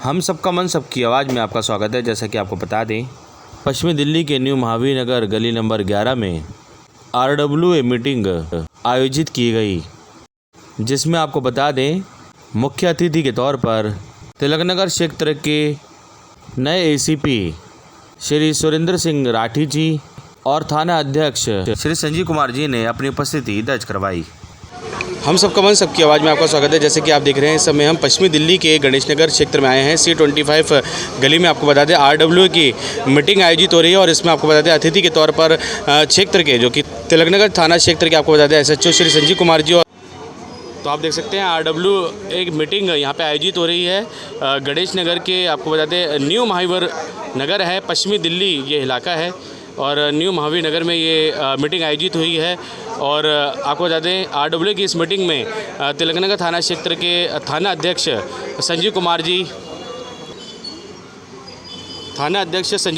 हम सबका मन सबकी आवाज़ में आपका स्वागत है। जैसा कि आपको बता दें, पश्चिमी दिल्ली के न्यू महावीर नगर गली नंबर 11 में RWA मीटिंग आयोजित की गई, जिसमें आपको बता दें मुख्य अतिथि के तौर पर तिलकनगर क्षेत्र के नए ACP श्री सुरेंद्र सिंह राठी जी और थाना अध्यक्ष श्री संजीव कुमार जी ने अपनी उपस्थिति दर्ज करवाई। हम सबका मन सबकी आवाज़ में आपका स्वागत है। जैसे कि आप देख रहे हैं, इस समय हम पश्चिमी दिल्ली के गणेश नगर क्षेत्र में आए हैं। C25 गली में आपको बता दें RWA की मीटिंग आयोजित हो रही है और इसमें आपको बता दें अतिथि के तौर पर क्षेत्र के जो कि तिलकनगर थाना क्षेत्र के आपको बता दें SHO श्री संजीव कुमार जी। और तो आप देख सकते हैं RWA एक मीटिंग यहाँ पे आयोजित हो रही है गणेश नगर के, आपको बता दें न्यू महावीर नगर है, पश्चिमी दिल्ली ये इलाका है और न्यू महावीर नगर में ये मीटिंग आयोजित हुई है। और आपको बता दें RWA की इस मीटिंग में तिलकनगर थाना क्षेत्र के थाना अध्यक्ष संजीव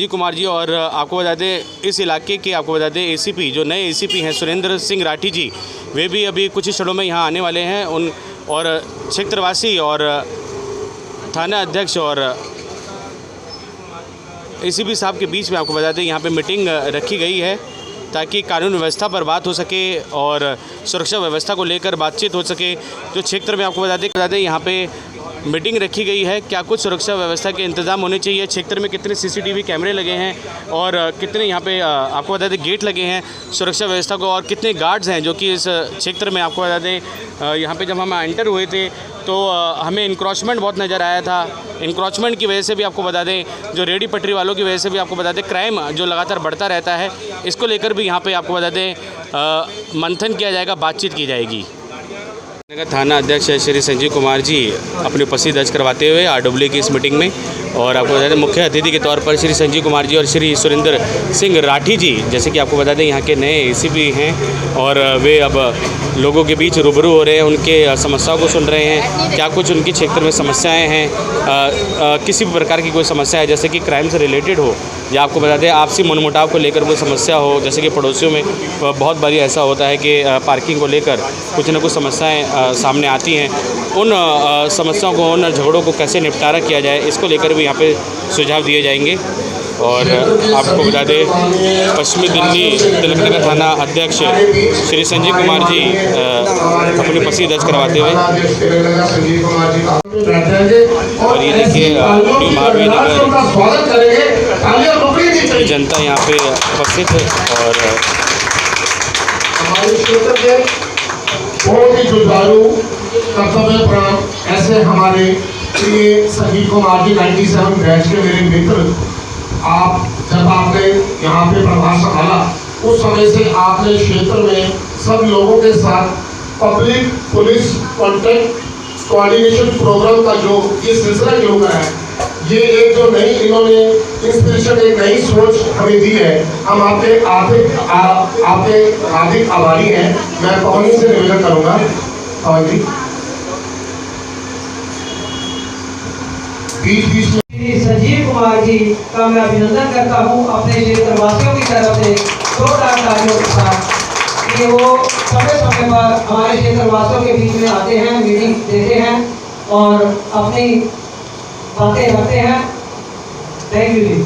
कुमार जी और आपको बता दें इस इलाके के आपको बता दें ACP जो नए ACP हैं सुरेंद्र सिंह राठी जी, वे भी अभी कुछ ही क्षणों में यहाँ आने वाले हैं। उन और क्षेत्रवासी और थाना अध्यक्ष और ACP साहब के बीच में आपको बता दें यहाँ पे मीटिंग रखी गई है ताकि कानून व्यवस्था पर बात हो सके और सुरक्षा व्यवस्था को लेकर बातचीत हो सके। जो क्षेत्र में आपको बता दें यहाँ पे मीटिंग रखी गई है, क्या कुछ सुरक्षा व्यवस्था के इंतजाम होने चाहिए, क्षेत्र में कितने CCTV कैमरे लगे हैं और कितने यहाँ पे आपको बता दें गेट लगे हैं सुरक्षा व्यवस्था को, और कितने गार्ड्स हैं जो कि इस क्षेत्र में आपको बता दें यहाँ पे जब हम एंटर हुए थे तो हमें इंक्रोचमेंट बहुत नज़र आया था। इंक्रोचमेंट की वजह से भी आपको बता दें, जो रेडी पटरी वालों की वजह से भी आपको बता दें क्राइम जो लगातार बढ़ता रहता है, इसको लेकर भी यहाँ पे आपको बता दें मंथन किया जाएगा, बातचीत की जाएगी। थाना अध्यक्ष श्री संजीव कुमार जी अपनी उपस्थिति दर्ज करवाते हुए RWA की इस मीटिंग में, और आपको बता दें मुख्य अतिथि के तौर पर श्री संजीव कुमार जी और श्री सुरेंद्र सिंह राठी जी, जैसे कि आपको बता दें यहाँ के नए ACP हैं और वे अब लोगों के बीच रूबरू हो रहे हैं, उनके समस्याओं को सुन रहे हैं, क्या कुछ उनके क्षेत्र में समस्याएं हैं, किसी भी प्रकार की कोई समस्या है जैसे कि क्राइम से रिलेटेड हो या आपको बता दें आपसी मनमुटाव को लेकर कोई समस्या हो, जैसे कि पड़ोसियों में बहुत बारी ऐसा होता है कि पार्किंग को लेकर कुछ न कुछ समस्याएं सामने आती हैं। उन समस्याओं को, उन झगड़ों को कैसे निपटारा किया जाए, इसको लेकर भी यहाँ पे सुझाव दिए जाएंगे। और आपको बता दें पश्चिमी दिल्ली तिलकनगर थाना अध्यक्ष श्री संजीव कुमार जी अपनी उपस्थिति दर्ज करवाते हुए, और ये देखिए न्यू महावीर नगर जनता यहाँ पे उपस्थित है और हमारे क्षेत्र के बहुत ही जुझारू कर्तव्यपरायण ऐसे हमारे प्रिय संजीव कुमार जी 97 बैच के मेरे मित्र, आप जब आपने यहाँ पे प्रभार संभाला उस समय से आपने क्षेत्र में सब लोगों के साथ public police contact coordination programme का जो ये सिलसिला जो है, ये एक जो नई इन्होंने इंस्पिरेशन, एक नई सोच हमें दी है। हम आपके हार्दिक आभारी हैं। मैं पवन से निवेदन करूँगा, पवन जी बीच में। संजीव कुमार जी का मैं अभिनंदन करता हूँ अपने क्षेत्रवासियों की तरफ से 2 कार्यों के साथ कि वो समय समय पर हमारे क्षेत्रवासियों के बीच में आते हैं, मीटिंग देते हैं और अपनी बातें रखते हैं। थैंक यू जी।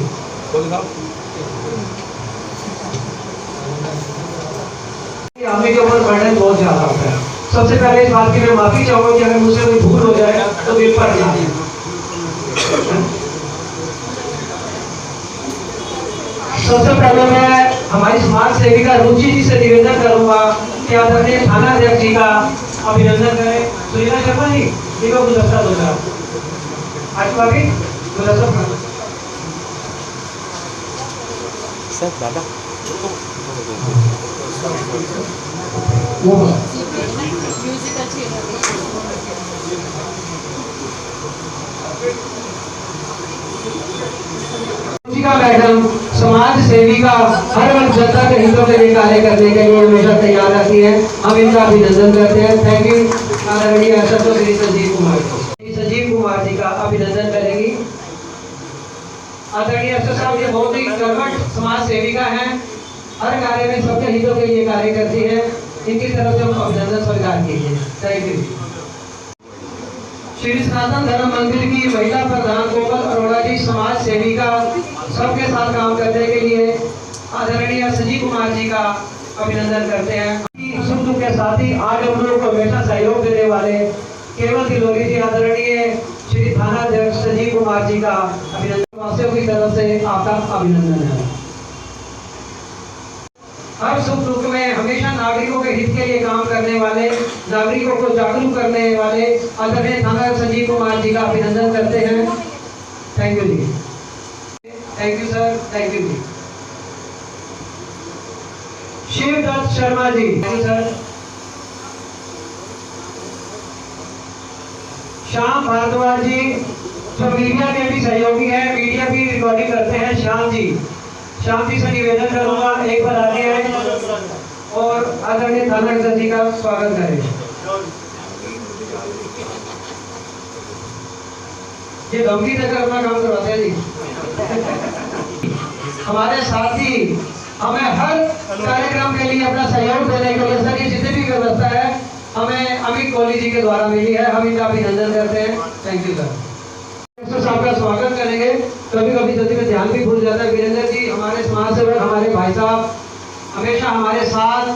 हमें के ऊपर बर्डन बहुत ज़्यादा होता है। सबसे पहले इस बात की मैं माफ़ी चाहूँगा कि अगर मुझसे कोई भूल हो जाए तो दिल पर जाए। सबसे पहले मैं हमारी समाज सेविका रुचि जी से निवेदन करूंगा कि आप अपने थाना अध्यक्ष जी का अभिनंदन करें। सुनीता शर्मा जी को गुलदस्ता दो आज अभी गुलदस्ता सर दादा मैडम समाज सेविका, हर वक्त जनता के हितों के लिए कार्य करने के लिए हमेशा तैयार रहती है। हम इनका अभिनंदन करते हैं। थैंक यू आदरणीय SHO श्री संजीव कुमार जी का अभिनंदन करेंगी। आदरणीय SHO साहब ये बहुत ही कर्मठ समाज सेविका हैं, हर कार्य में सबके हितों के लिए कार्य करती है। इनकी तरफ से हम अभिनंदन स्वीकार कीजिए। Thank you. श्री सनातन धर्म मंदिर की महिला प्रधान कोमल अरोड़ा जी समाज सेविका, सबके साथ काम करने के लिए आदरणीय संजीव कुमार जी का अभिनंदन करते हैं। सुख दुख के साथी आज हम लोगों को हमेशा सहयोग देने वाले केवल तिलोरी जी, आदरणीय श्री थाना अध्यक्ष संजीव कुमार जी का अभिनंदन, वासियों की तरफ से आपका अभिनंदन है। हर सुख दुख में हमेशा नागरिकों के हित के लिए काम करने वाले, नागरिकों को जागरूक करने वाले आदरणीय थाना संजीव कुमार जी का अभिनंदन करते हैं। थैंक यू जी, thank you sir, thank you जी। Shivdatt Sharma ji, thank you sir. Shyam Bhardwaj ji जो मीडिया के भी सहयोगी हैं, मीडिया भी रिकॉर्डिंग करते हैं, श्याम जी से निवेदन करूंगा एक बार आगे आए और आदरणीय थाना अध्यक्ष जी का स्वागत करें। ये धमकी देकर अपना काम करवाते हैं जी। हमारे साथी हमें हर कार्यक्रम के लिए अपना सहयोग देने के लिए सर ये जितनी भी व्यवस्था है हमें अमित कोहली जी के द्वारा मिली है, हम इनका अभिनंदन करते हैं। Thank you sir. साहब का स्वागत करेंगे। कभी कभी जल्दी में ध्यान भी भूल जाता है। वीरेंद्र जी हमारे समाज सेवक, हमारे भाई साहब हमेशा हमारे साथ,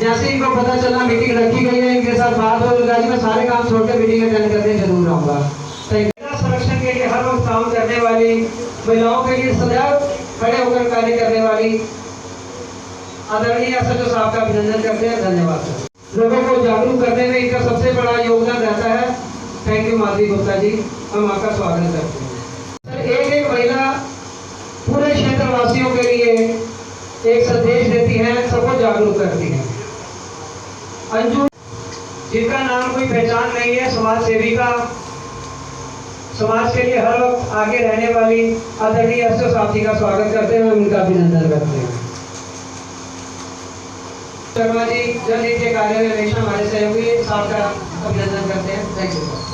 जैसे इनको पता चला मीटिंग रखी गई है इनके साथ बात हो जाएगी, मैं सारे काम छोड़ के मीटिंग अटेंड करने जरूर आऊँगा। संरक्षण के लिए हर वक्त काम करने वाली, महिलाओं के लिए सदैव खड़े होकर कार्य करने वाली आदरणीय एसएचओ साहब का अभिनंदन करते हैं। धन्यवाद सर। लोगों को जागरूक करने में इनका सबसे बड़ा योगदान रहता है। थैंक यू माधवी गुप्ता जी, हम आपका स्वागत करते हैं। सर एक महिला पूरे क्षेत्रवासियों के लिए एक संदेश देती है, सबको जागरूक करती है। अंजू, जिनका नाम कोई पहचान नहीं है, समाज सेविका, समाज के लिए हर वक्त आगे रहने वाली आदरणीय एसएचओ साहब जी का स्वागत करते हैं, उनका अभिनंदन करते हैं। शर्मा जी जल नीति के कार्य में हमेशा हमारे सहयोगी साहब का अभिनंदन करते हैं। Thank you sir.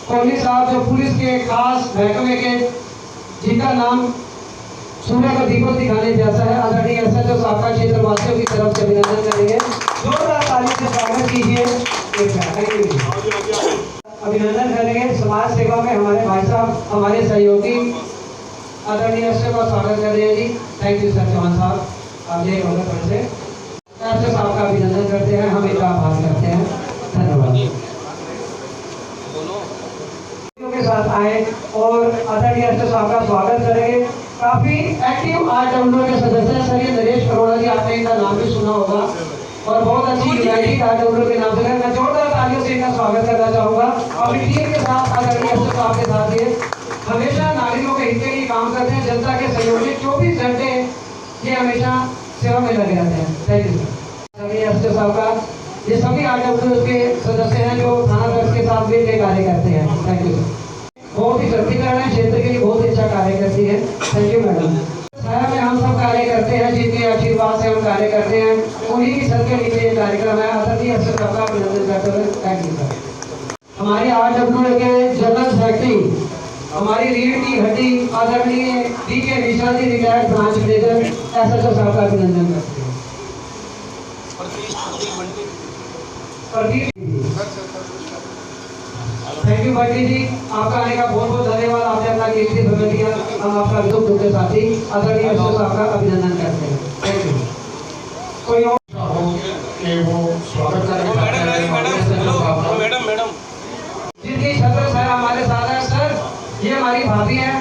कोहली साहब जो पुलिस के खास महकमे के, जिनका नाम सूर्य का दीपक दिखाने जैसा है, आदरणीय एसएचओ साहब का क्षेत्रवासियों की तरफ से अभिनंदन करेंगे। जोरदार ताली से स्वागत कीजिए। अभिनंदन करेंगे। समाज सेवा में हमारे भाई साहब, हमारे सहयोगी आदरणीय एसएचओ का स्वागत कर रहे हैं जी। थैंक यू सर चौहान साहब, आप ये होगा से एसएचओ साहब का अभिनंदन करते हैं, हम इनका आभार करते हैं। धन्यवाद। के साथ आए और आदरणीय एसएचओ साहब का स्वागत करेंगे। काफी एक्टिव आरडब्ल्यू के सदस्य हैं सर, ये नरेश अरोड़ा जी, आपने इनका नाम भी सुना होगा और बहुत अच्छी यूनाइटेड आरडब्ल्यू के नाम से मैं जोरदार तालियों से इनका स्वागत करना चाहूँगा। और टीम के साथ आदरणीय एसएचओ साहब के साथ ये हमेशा नागरिकों के हित के लिए काम करते हैं, जनता के सहयोग से 24 घंटे ये हमेशा सेवा में लगे रहते हैं। Thank you sir. एसएचओ साहब का, ये सभी आरडब्ल्यू के सदस्य हैं जो थाना अध्यक्ष के साथ मिलकर कार्य करते हैं। Thank you sir. बहुत ही शक्तिकरण है, क्षेत्र के लिए बहुत अच्छा कार्य करती है। Thank you madam. साया में हम सब कार्य करते हैं, जिनके आशीर्वाद से हम कार्य करते हैं, उन्हीं की सर के नीचे ये कार्यक्रम है। आदरणीय एसएचओ साहब का अभिनंदन करते हुए थैंक यू सर। हमारे आरडब्ल्यू के जनरल सेक्रेटरी, हमारी रीढ़ की हड्डी आदरणीय DK Mishra ji, retired branch manager, SHO साहब का अभिनंदन करते हैं। थैंक यू बंटी जी, आपका आने का बहुत बहुत धन्यवाद। आपने अपना कीमती समय दिया, हम आपका दुख दुख के साथी आदरणीय एसएचओ साहब का अभिनंदन करते हैं। Thank you. कोई और वो स्वागत मैडम जिनकी छत्र सर हमारे साथ है सर, ये हमारी भाभी है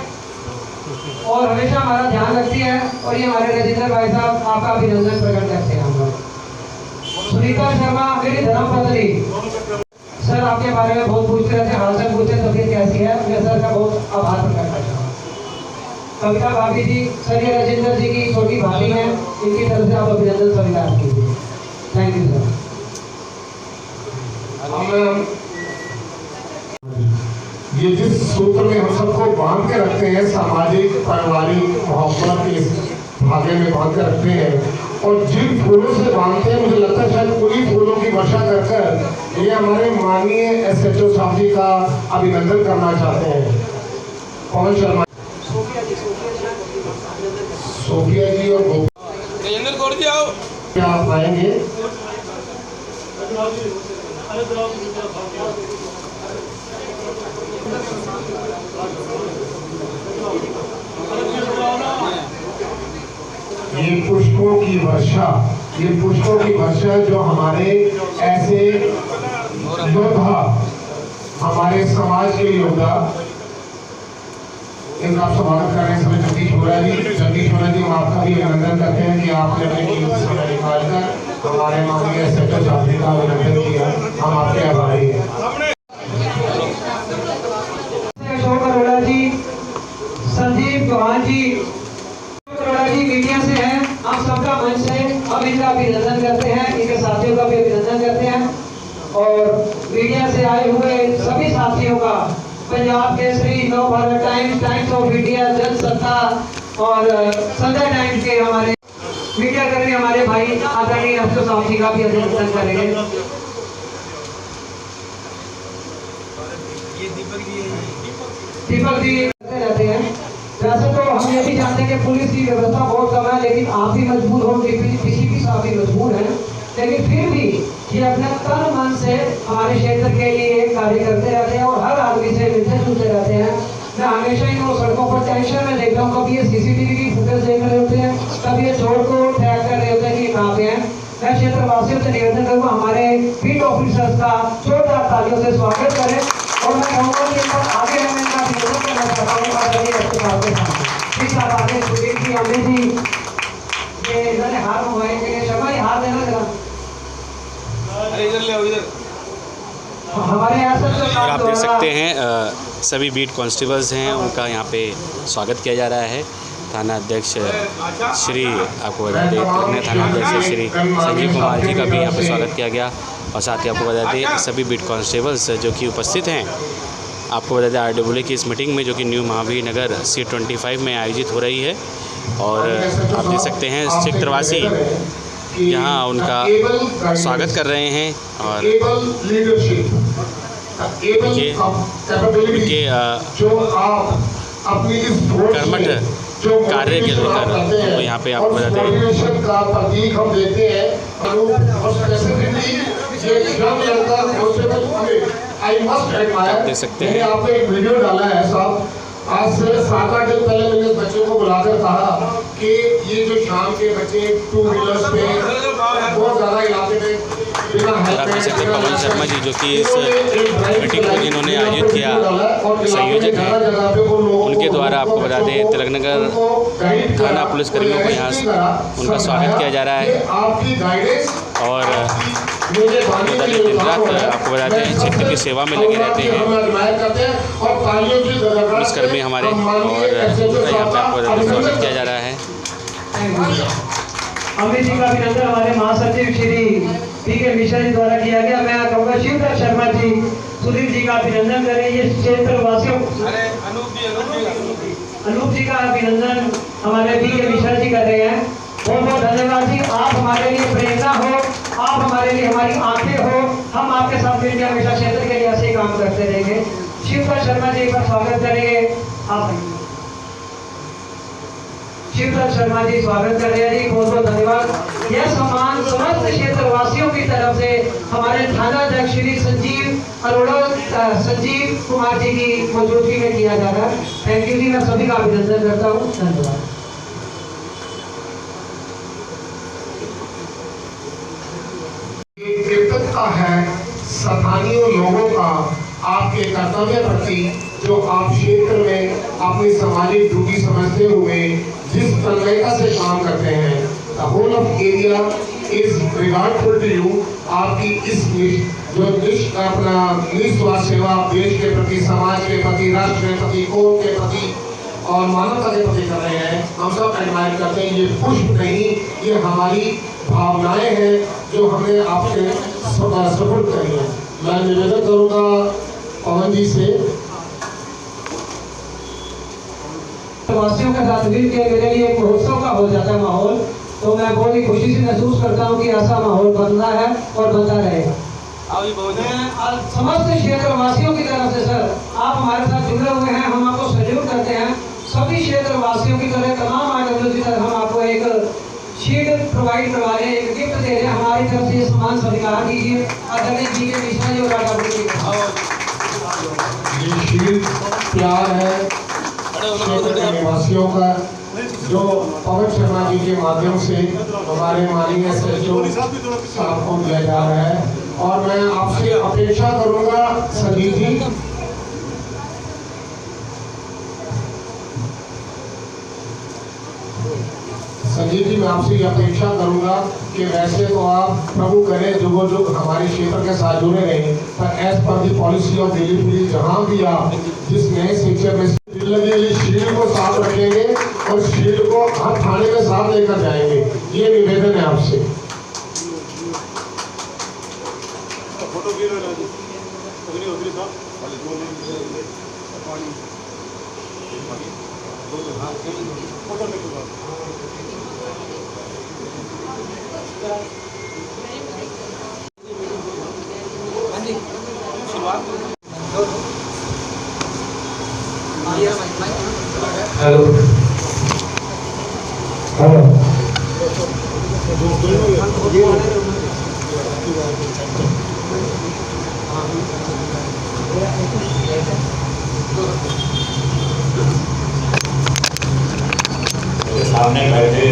और हमेशा हमारा ध्यान रखती है, और ये हमारे राजेंद्र भाई साहब, आपका अभिनंदन प्रकट करते हैं हम लोग। सुनीता शर्मा मेरी धर्मपत्नी सर, आपके बारे में बहुत पूछते रहते हैं, हालचाल पूछते, तबीयत कैसी है, मैं सर का बहुत आभार प्रकट करता हूँ। कविता भाभी जी सर, ये राजेंद्र जी की छोटी भाभी हैं, इनकी तरफ से आप अभिनंदन स्वीकार कीजिए। Thank you sir. ये जिस सूत्र में हम सबको बांध के रखते हैं, सामाजिक पारिवारिक मोहब्बत के धागे में बांध के रखते हैं, और जिन फूलों से बांधते हैं, मुझे लगता है शायद पूरी फूलों की वर्षा कर कर ये हमारे माननीय एसएचओ साहब जी का अभिनंदन करना चाहते हैं। पवन शर्मा, सोफिया जी और गोपाल जी आओ, क्या आप आएंगे? ये पुष्पों की वर्षा जो हमारे ऐसे योद्धा, हमारे समाज के योद्धा, इनका स्वागत करने समय जगदीश बोरा जी हम आपका भी अभिनंदन करते हैं कि आपने अपने कीमती समय निकालकर हमारे माननीय सेक्टर छात्री का अभिनंदन किया। हम आपके आभारी हैं। अशोक अरोड़ा जी, संदीप चौहान जी, अरोड़ा जी मीडिया से हैं, हम सबका मंच से हम इनका अभिनंदन करते हैं, इनके साथियों का भी अभिनंदन करते हैं और मीडिया से आए हुए सभी साथियों का, पंजाब केसरी, नव Bharat times, times of India, Jansatta और संडे टाइम्स के हमारे मीडिया कर्मी, हमारे भाई आदरणीय अफसर साहब जी का भी अभिनंदन करेंगे। दीपक जी रहते हैं। वैसे तो हम ये भी जानते हैं कि पुलिस की व्यवस्था बहुत कम है, लेकिन आप भी मजबूर हो, डीसीपी साहब भी मजबूर हैं, लेकिन फिर भी ये अपने तन मन से हमारे क्षेत्र के लिए कार्य करते रहते हैं और हर आदमी से मिलते जुलते रहते हैं। मैं हमेशा इनको सड़कों पर टेंशन में देखता हूँ, कभी ये सीसीटीवी की फुटेज देख रहे होते हैं, कभी ये चोर को ट्रैक कर रहे होते हैं कि ये कहाँ पे हैं। मैं क्षेत्रवासियों से निवेदन करूँगा हमारे बीट ऑफिसर्स का जोरदार तालियों से स्वागत करें और मैं कहूँगा कि आगे हमें इनका निवेदन करना चाहता हूँ आगे सुधीर जी, अमित जी, ये इधर हाथ मंगवाएंगे, शर्मा जी हाथ देना जरा, हमारे यहाँ से आप देख सकते हैं सभी बीट कांस्टेबल्स हैं, उनका यहाँ पे स्वागत किया जा रहा है। थाना अध्यक्ष श्री, आपको बता दें थाना अध्यक्ष श्री संजीव कुमार जी का भी यहाँ पे स्वागत किया गया और साथ ही आपको बता दें सभी बीट कांस्टेबल्स जो कि उपस्थित हैं। आपको बता दें RWA की इस मीटिंग में जो कि न्यू महावीर नगर C25 में आयोजित हो रही है और आप देख सकते हैं क्षेत्रवासी यहाँ उनका स्वागत कर रहे हैं और उनके कर्मठ कार्य के लेकर हमको यहाँ पे आपको बताते हैं का प्रतीक हम देते हैं आप देख सकते हैं। आपने एक वीडियो डाला है साहब, आज से 7-8 दिन पहले मैंने बच्चों को बुलाकर कहा कि ये जो शाम के बच्चे 2 व्हीलर्स पे बहुत ज़्यादा इलाके में बिना आप देख सकते हैं पवन शर्मा जी जो कि इस मीटिंग को जिन्होंने आयोजित किया संयोजक हैं, उनके द्वारा आपको बता दें तिलकनगर थाना पुलिसकर्मियों को यहाँ उनका स्वागत किया जा रहा है और दिन रात आपको बताते हैं क्षेत्र की सेवा में लगे रहते हैं पुलिसकर्मी हमारे और यहाँ पे आपको स्वागत किया जा रहा है। अमित जी का अभिनंदन हमारे महासचिव श्री PK मिश्रा जी द्वारा किया गया। मैं कहूँगा शिवधर शर्मा जी, सुधीर जी का अभिनंदन करें। ये क्षेत्र वासियों, अनूप जी का अभिनंदन हमारे PK मिश्रा जी कर रहे हैं। बहुत बहुत धन्यवाद जी, आप हमारे लिए प्रेरणा हो, आप हमारे लिए हमारी आंखें हो, हम आपके साथ मिलकर हमेशा क्षेत्र के लिए ऐसे ही काम करते रहेंगे। शिवधर शर्मा जी का स्वागत करेंगे आप। शिवधर शर्मा जी स्वागत कर रहे हैं जी, बहुत बहुत धन्यवाद। यह सम्मान समस्त क्षेत्रवासियों की तरफ से हमारे थाना अध्यक्ष श्री संजीव अरोड़ा, संजीव कुमार जी की मौजूदगी में किया जा रहा है। थैंक यू जी, मैं सभी का अभिनंदन करता हूँ। धन्यवाद। कृतज्ञता है स्थानीय लोगों का आपके कर्तव्य प्रति जो आप क्षेत्र में अपनी सामाजिक ड्यूटी समझते हुए जिस तन्मयता से काम करते हैं। The whole of area is regardful to you। आपकी इस जो अपना निस्वार्थ सेवा देश के प्रति, समाज के प्रति, राष्ट्र के प्रति, कौम के प्रति और मानवता के प्रति कर रहे हैं, हम सब एडमायर करते हैं। ये पुष्प नहीं, ये हमारी भावनाएं हैं जो हमने आपसे सपोर्ट करी है। मैं निवेदन करूँगा पवन जी से, वासियों के साथ मिल के मेरे लिए एक महोत्सव का हो जाता है माहौल, तो मैं बहुत ही खुशी से महसूस करता हूँ कि ऐसा माहौल बनना है और बनता रहेगा। मैं समस्त क्षेत्रवासियों की तरफ से सर, आप हमारे साथ जुड़े हुए हैं, हम आपको सैल्यूट करते हैं। सभी क्षेत्रवासियों की तरह तमाम आर्टिकल की तरह हम आपको एक शीट प्रोवाइड करवा रहे हैं, एक गिफ्ट दे रहे हैं। हमारी तरफ से ये सम्मान स्वीकार कीजिए आदरणीय PK मिश्रा जी और ये शील्ड प्यार है क्षेत्र के निवासियों का, जो पवन शर्मा जी के माध्यम से हमारे माननीय SHO साहब को दिया जा रहा है। और मैं आपसे अपेक्षा करूंगा संजीव जी, मैं आपसे ये अपेक्षा करूंगा कि वैसे तो आप प्रभु करें जुगो जुग हमारे क्षेत्र के साथ जुड़े रहें, पर as per the policy of Delhi police जहाँ भी आप जिस नए शिक्षा में लगे ये शील्ड को साथ रखेंगे और शील्ड को हर थाने में साथ लेकर जाएंगे, ये निवेदन है आपसे। हेलो सामने बैठे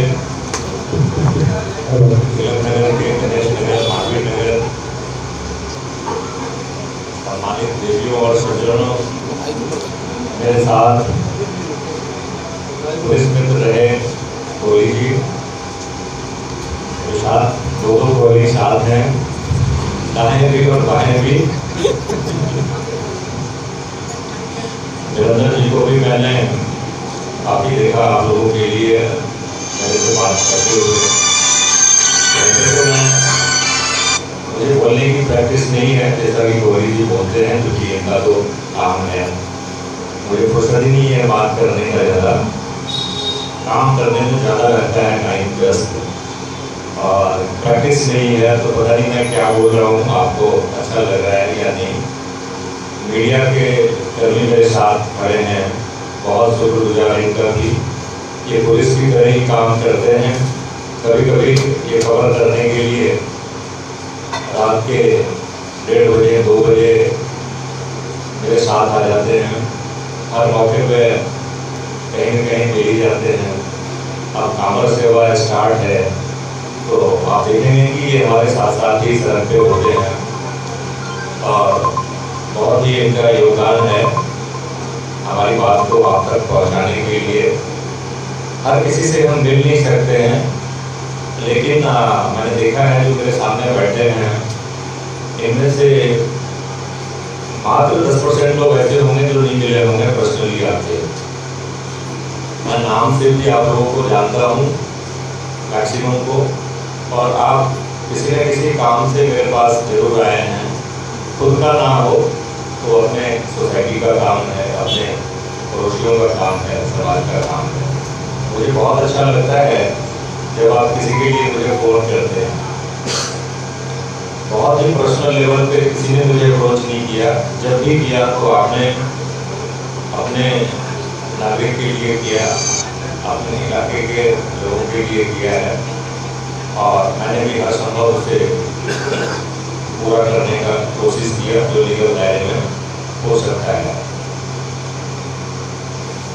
तिलक नगर के गणेश नगर महावीर नगर सम्मानित देवियों और सज्जनों, मेरे साथ पुलिस मित्र रहे कोहली जी, मेरे साथ दो कोहली साथ हैं, दाएं भी और बाएं भी। निरंजन जी को भी मैंने काफ़ी देखा आप लोगों के लिए मेरे से बात करते हुए। वैसे तो मुझे बोलने की प्रैक्टिस नहीं है, जैसा कि कोहली जी बोलते हैं, क्योंकि इनका तो काम है। मुझे फुर्सत ही नहीं है बात करने का, ज़्यादा काम करने में ज़्यादा रहता है टाइम व्यस्त, और प्रैक्टिस नहीं है तो पता नहीं मैं क्या बोल रहा हूँ, आपको अच्छा लग रहा है या नहीं। मीडिया के कर्मी मेरे साथ खड़े हैं, बहुत शुक्रगुजार इनका भी, ये पुलिस की तरह ही काम करते हैं। कभी कभी ये खबर करने के लिए रात के 1:30 बजे 2 बजे मेरे साथ आ जाते हैं, हर मौके पे कहीं न कहीं मिल ही जाते हैं। अब कामर सेवा स्टार्ट है तो आप देखेंगे कि ये हमारे साथ साथ ही सड़क पे होते हैं, और बहुत ही इनका योगदान है हमारी बात को आप तक पहुंचाने के लिए। हर किसी से हम मिल नहीं सकते हैं, लेकिन मैंने देखा है जो मेरे सामने बैठे हैं, इनमें से मात्र 10% लोग ऐसे होंगे जो नहीं मिले होंगे पर्सनली आके। मैं नाम से भी आप लोगों को जानता हूँ, मैक्सिमम को, और आप किसी न किसी काम से मेरे पास जरूर आए हैं। खुद का ना हो तो अपने सोसाइटी का काम है, अपने पड़ोसियों का काम है, समाज का काम है। मुझे बहुत अच्छा लगता है जब आप किसी के लिए मुझे फ़ोन करते हैं। बहुत ही पर्सनल लेवल पे किसी ने मुझे अप्रोच नहीं किया, जब भी किया तो आपने अपने नागरिक के लिए किया, अपने इलाके के लोगों के लिए किया है, और मैंने भी हर संभव उसे पूरा करने का कोशिश किया जो लीगल दायरे में हो सकता है।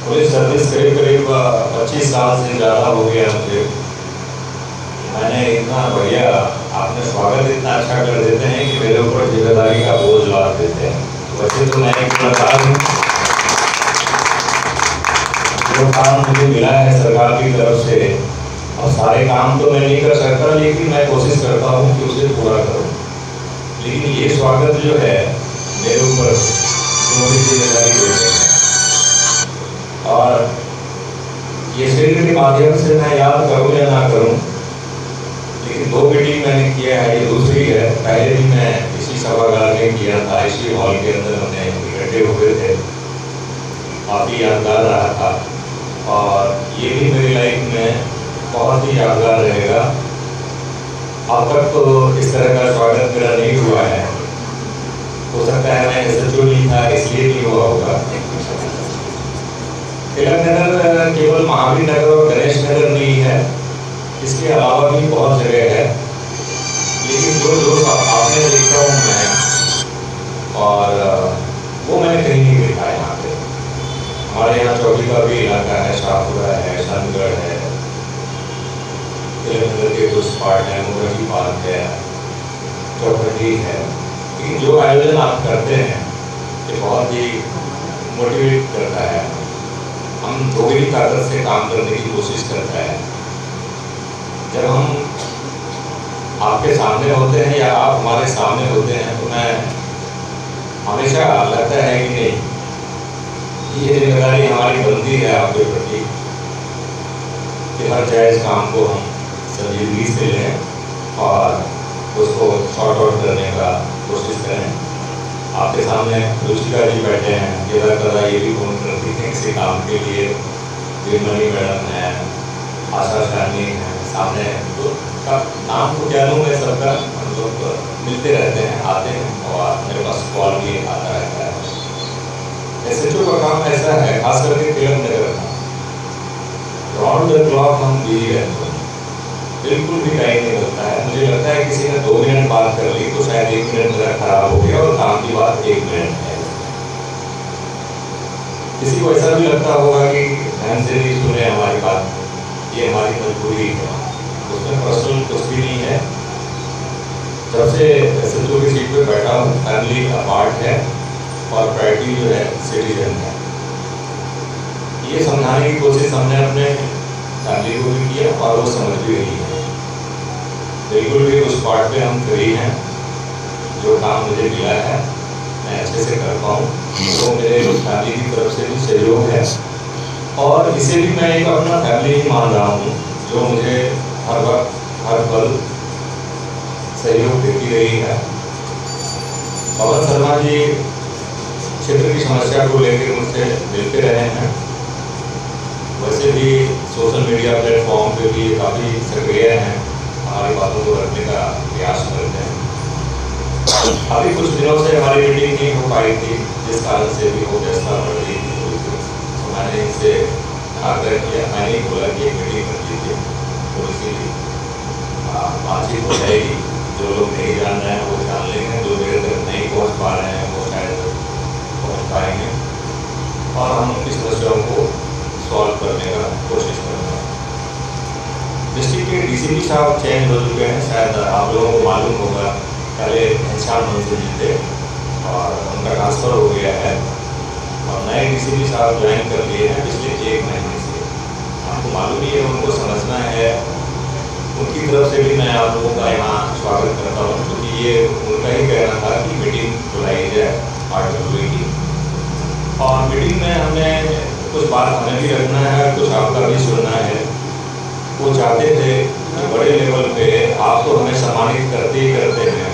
पुलिस सर्विस करीब 25 साल से ज़्यादा हो गया मुझे। मैंने इतना बढ़िया, आपने स्वागत इतना अच्छा कर देते हैं कि मेरे ऊपर जिम्मेदारी का बोझ लाद देते हैं। वैसे तो मैं एक कलाकार हूँ, जो काम मुझे मिला है सरकार की तरफ से, और सारे काम तो मैं नहीं कर सकता, लेकिन मैं कोशिश करता हूँ कि उसे पूरा करूँ। लेकिन ये स्वागत जो है मेरे ऊपर जो भी जिम्मेदारी देते हैं, और ये शील्ड के माध्यम से मैं याद करूँ या ना करूँ, लेकिन 2 मीटिंग मैंने किया है, ये दूसरी है। पहले भी मैं इसी सभागार में किया था, इसी हॉल के अंदर हमने इकट्ठे हुए थे, काफ़ी यादगार रहा था, और ये भी मेरी लाइफ में बहुत ही यादगार रहेगा। अब तक तो इस तरह का स्वागत मेरा नहीं हुआ है, हो सकता है मैं SHO नहीं था इसलिए नहीं हुआ होगा। तिलक नगर केवल महावीर नगर और गणेश नगर नहीं है, इसके अलावा भी बहुत जगह है, लेकिन जो आपने देखा हूँ मैं, और वो मैंने कहीं नहीं चौकी का भी इलाका है, शाहपुरा है, शानगढ़ है, तिलकनगर के कुछ पार्ट है, मुखर्जी पार्क है, चौखटी है। लेकिन जो आयोजन आप करते हैं ये बहुत ही मोटिवेट करता है, हम दोगुनी ताकत से काम करने की कोशिश करता है। जब हम आपके सामने होते हैं या आप हमारे सामने होते हैं तो मैं हमेशा लगता है कि नहीं, ये जिम्मेदारी हमारी बनती है आपके प्रति कि हर जायज़ काम को हम संजीदगी से लें और उसको शॉर्ट आउट करने का कोशिश करें। आपके सामने रुचिका जी बैठे हैं, कदा ये भी फोन करती हैं किसी काम के लिए, वीरमणि मैडम है, आशा शानी है सामने, तो नाम को क्या लूँ मैं, सबका हम लोग मिलते रहते हैं, आते हैं और मेरे पास कॉल भी आता रहता है। SHO का काम ऐसा है, खास करके तिलकनगर का, राउंड द क्लॉक हम बिजी रहते हैं, बिल्कुल भी टाइम नहीं मिलता है। मुझे लगता है किसी ने 2 मिनट बात कर ली तो शायद 1 मिनट मेरा खराब हो गया और काम की बात 1 मिनट है। किसी को ऐसा भी लगता होगा कि ध्यान से नहीं सुने हमारी बात, ये हमारी मजबूरी है, उसमें पर्सनल कुछ भी नहीं है। जब से SHO की सीट पे बैठा हूँ, फैमिली का पार्ट है और प्रायोरिटी जो है सिटीजन है। ये समझाने की कोशिश हमने अपने फैमिली को भी किया और वो समझ भी रही है। बिल्कुल भी उस पार्ट पे हम फ्री हैं, जो काम मुझे मिला है मैं अच्छे से कर पाऊँ, तो मेरे फैमिली की तरफ से भी सहयोग है और इसे भी मैं एक अपना फैमिली ही मान रहा हूँ, जो मुझे हर वक्त हर पल सहयोग देती रही है। पवन शर्मा जी क्षेत्र की समस्या को लेकर मुझसे मिलते रहे हैं, वैसे भी सोशल मीडिया प्लेटफॉर्म पे भी काफ़ी सक्रिय हैं, हमारी बातों को रखने का प्रयास करते हैं। अभी कुछ दिनों से हमारी मीटिंग नहीं हो पाई थी, जिस कारण से भी वो व्यवस्था बढ़ रही थी, तो मैंने इनसे आग्रह किया, मैंने बोला कि एक मीटिंग कर लीजिए, थोड़ी सी बातचीत हो जाएगी, जो लोग नहीं जान रहे हैं वो जान लेंगे, जो देर तक नहीं पहुँच पा रहे हैं वो शायद पहुँच पाएंगे और हम इस समस्याओं को सॉल्व करने का कोशिश करेंगे। डिस्ट्रिक्ट के DCP साहब चेंज हो चुके हैं, शायद आप लोगों को मालूम होगा, पहले घनश्याम मंसूर जी थे और उनका ट्रांसफ़र हो गया है और नए DCP साहब ज्वाइन कर लिए हैं पिछले 1 महीने से। आपको मालूम ही है, उनको समझना है, उनकी तरफ से भी मैं आप लोगों का यहाँ स्वागत करता हूँ, क्योंकि ये उनका ही कहना था कि मीटिंग बुलाई जाए RWA की, और मीटिंग में हमने कुछ बात हमें भी रखना है, कुछ आपका भी सुनना है। वो चाहते थे कि बड़े लेवल पे आप तो हमें सम्मानित करते ही करते हैं,